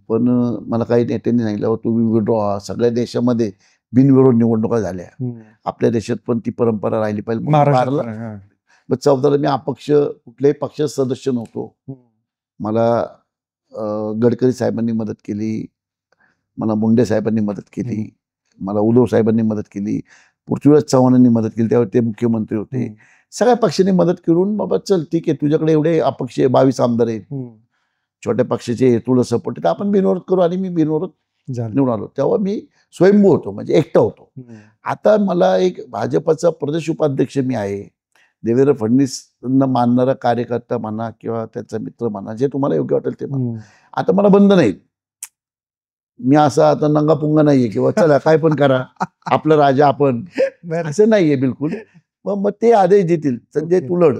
पण मला काही नेत्यांनी सांगितलं तुम्ही विड्रॉ. सगळ्या देशामध्ये बिनविरोध निवडणुका झाल्या, आपल्या देशात पण ती परंपरा राहिली पाहिजे. महाराष्ट्रात 14ला मी अपक्ष कुठल्याही पक्षात सदस्य नव्हतो. मला गडकरी साहेबांनी मदत केली, मला मुंडे साहेबांनी मदत केली, मला उद्धव साहेबांनी मदत केली, पृथ्वीराज चव्हाणांनी मदत केली, त्यावेळी ते मुख्यमंत्री होते. सगळ्या पक्षांनी मदत करून बाबा चल ठीक आहे, तुझ्याकडे एवढे अपक्ष 22 आमदार आहेत, छोट्या पक्षाचे तुला सपोर्ट आहे, तर आपण बिनविरोध करू. आणि मी बिनविरोध निवडून आलो. तेव्हा मी स्वयंभू होतो, म्हणजे एकटा होतो. आता मला एक भाजपचा प्रदेश उपाध्यक्ष मी आहे, देवेंद्र फडणवीसांना मानणारा कार्यकर्ता म्हणा किंवा त्याचा मित्र म्हणा, जे तुम्हाला योग्य वाटेल ते म्हणा. आता मला बंद नाही, मी असा आता नंगापुंगा नाहीये किंवा चला काय पण करा, आपलं राजा आपण, असं नाहीये बिलकुल. मग ते आदेश देतील, संजय तू लढ.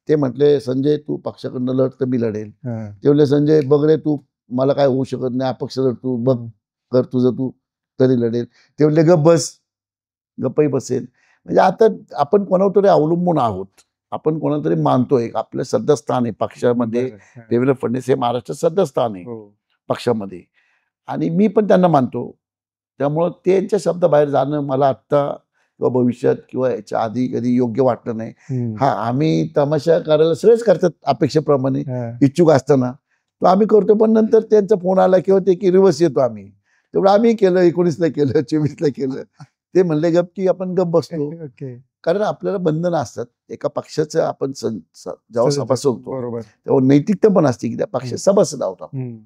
ते म्हटले संजय तू पक्षाकडनं लढ तर मी लढेल. ते म्हणले संजय बघ रे, तू मला काय होऊ शकत नाही, अपक्ष लढ, तू बघ कर तुझं तू तरी लढेल. ते म्हणले गप्प बस, गप्पही बसेल. म्हणजे आता आपण कोणावर तरी अवलंबून आहोत, आपण कोणाला तरी मानतोय. आपलं श्रद्धास्थान आहे पक्षामध्ये. देवेंद्र फडणवीस हे महाराष्ट्रात श्रद्धास्थान आहे पक्षामध्ये, आणि मी पण त्यांना मानतो. त्यामुळं त्यांच्या शब्दाबाहेर जाणं मला आत्ता किंवा भविष्यात किंवा याच्या आधी कधी योग्य वाटलं नाही. हा, आम्ही तमाशा करायला सगळेच करतात अपेक्षेप्रमाणे, इच्छुक असताना तो आम्ही करतो. पण नंतर त्यांचा फोन आला किंवा ते की रिवर्स येतो आम्ही, तेवढं आम्ही केलं. 19ला केलं, 24ला केलं, ते म्हणले गप की आपण गप बसतो. ओके. कारण आपल्याला बंधनं असतात. एका पक्षाचं आपण जेव्हा सभासद होतो बरोबर. तेव्हा नैतिकता पण असते की त्या पक्षाचे सभासद आहोत आपण.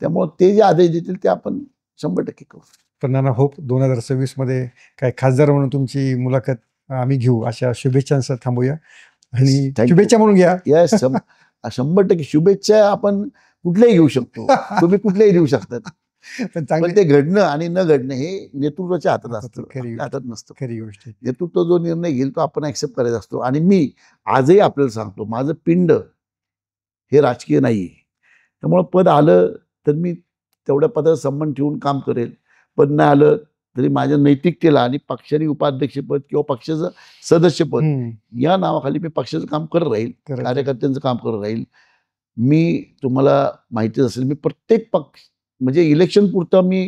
त्यामुळे ते जे आदेश देतील ते आपण 100% करू. पण नाना होप 2026 मध्ये काय खासदार म्हणून तुमची मुलाखत आम्ही घेऊ अशा शुभेच्छांसह थांबूया आणि Thank you. शुभेच्छा म्हणून घ्या. येस 100% शुभेच्छा आपण कुठल्याही घेऊ शकतो. तुम्ही कुठल्याही देऊ शकतात. पण चांगली पण ते घडणं आणि न घडणं हे नेतृत्वाच्या हातात असतं, खरी आपल्या हातात नसतं. खरी गोष्ट आहे. नेतृत्व जो निर्णय घेईल तो आपण ऍक्सेप्ट करायचा असतो. आणि मी आजही आपल्याला सांगतो, माझं पिंड हे राजकीय नाहीये. त्यामुळे पद आलं तर मी तेवढ्या पदाचा संबंध ठेवून काम करेल. पद नाही आलं तरी माझ्या नैतिकतेला आणि पक्षाने उपाध्यक्षपद किंवा पक्षाचं सदस्यपद या नावाखाली मी पक्षाचं काम करत राहील, कार्यकर्त्यांचं काम करत राहील. मी तुम्हाला माहितीच असेल, मी प्रत्येक पक्ष म्हणजे इलेक्शन पुरतं मी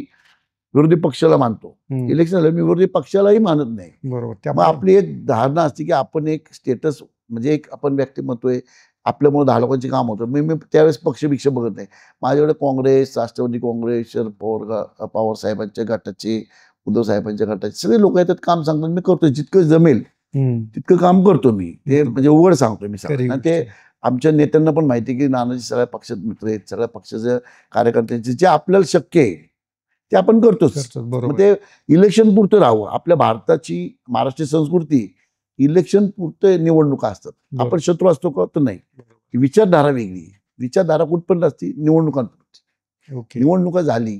विरोधी पक्षाला मानतो. इलेक्शन झालं मी विरोधी पक्षालाही मानत नाही. बरोबर. मग त्यामुळे आपली एक धारणा असते की आपण एक स्टेटस म्हणजे एक आपण व्यक्तिमत्व आहे, आपल्यामुळे 10 लोकांचे काम होतं. मी त्यावेळेस पक्षभिक्षा बघत नाही. माझ्याकडे काँग्रेस, राष्ट्रवादी काँग्रेस, शरद पवार साहेबांच्या गटाचे, उद्धव साहेबांच्या गटाचे सगळे लोक येतात, काम सांगतात. मी करतो जितकं जमेल तितकं काम करतो मी. ते म्हणजे उघड सांगतो मी सगळं. आणि ते आमच्या नेत्यांना पण माहिती आहे की नानाजी सगळ्या पक्षात मित्र आहेत, सगळ्या पक्षाच्या कार्यकर्त्यांचे जे आपल्याला शक्य आहे ते आपण करतोच. मग ते इलेक्शन पुरतं राहावं. आपल्या भारताची महाराष्ट्रीय संस्कृती इलेक्शन पुरतं निवडणुका असतात. आपण शत्रू असतो का तर नाही. विचारधारा वेगळी, विचारधारा कुठपर्यंत असते, निवडणुकांपर्यंत. निवडणुका झाली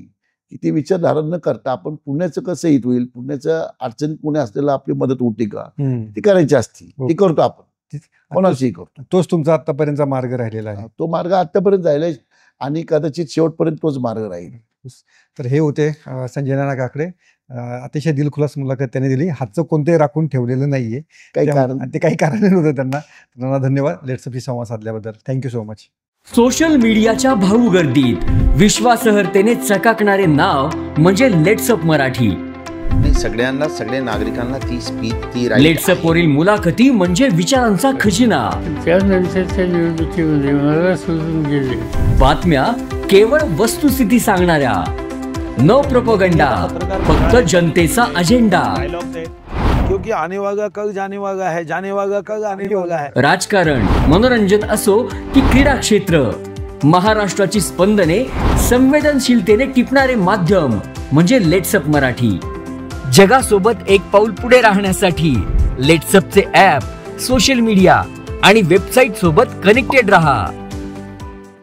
की ती विचारधारा न करता आपण पुण्याचं कसं हित होईल, पुण्याच्या अडचणी पुणे असलेला आपली मदत होती का ती करायची असती, ती करतो आपण. कोणाशीही करतो. तोच तुमचा आतापर्यंतचा मार्ग राहिलेला आहे. तो मार्ग आतापर्यंत जायला आणि कदाचित शेवटपर्यंत तोच मार्ग राहील. तर हे होते संजय नाना काकडे. अतिशय दिलखुलास मुलाखत त्यांनी दिली. हातचं कोणतेही राखून ठेवलेलं नाहीये. काही कारण ते काही कारण होतं त्यांना धन्यवाद लेट्सअपशी संवाद साधल्याबद्दल. Thank you so much. सोशल मीडियाच्या भाऊ गर्दीत विश्वासार्हतेने चकाकणारे नाव म्हणजे लेट्सअप मराठी. सगळ्यांना, सगळ्या नागरिकांना ती स्पीच, ती लेट्सअप वरील मुलाखती म्हणजे विचारांचा खजिना. त्यानंतरच्या निवडणुकीमध्ये मला सोडून गेले. बातम्या केवळ वस्तुस्थिती सांगणाऱ्या, न प्रोपगंडा, फक्त जनतेचा अजेंडा. क्योंकि आने वाला कल जाने वाला है, जाने वाला कल आने वाला है. राजकारण, मनोरंजन असो की क्रीडा क्षेत्र, महाराष्ट्राची स्पंदने संवेदनशीलतेने टिपणारे माध्यम म्हणजे लेट्सअप मराठी. जगासोबत एक पाऊल पुढे राहण्यासाठी लेट्सअपचे ॲप, सोशल मीडिया आणि वेबसाईट सोबत कनेक्टेड रहा.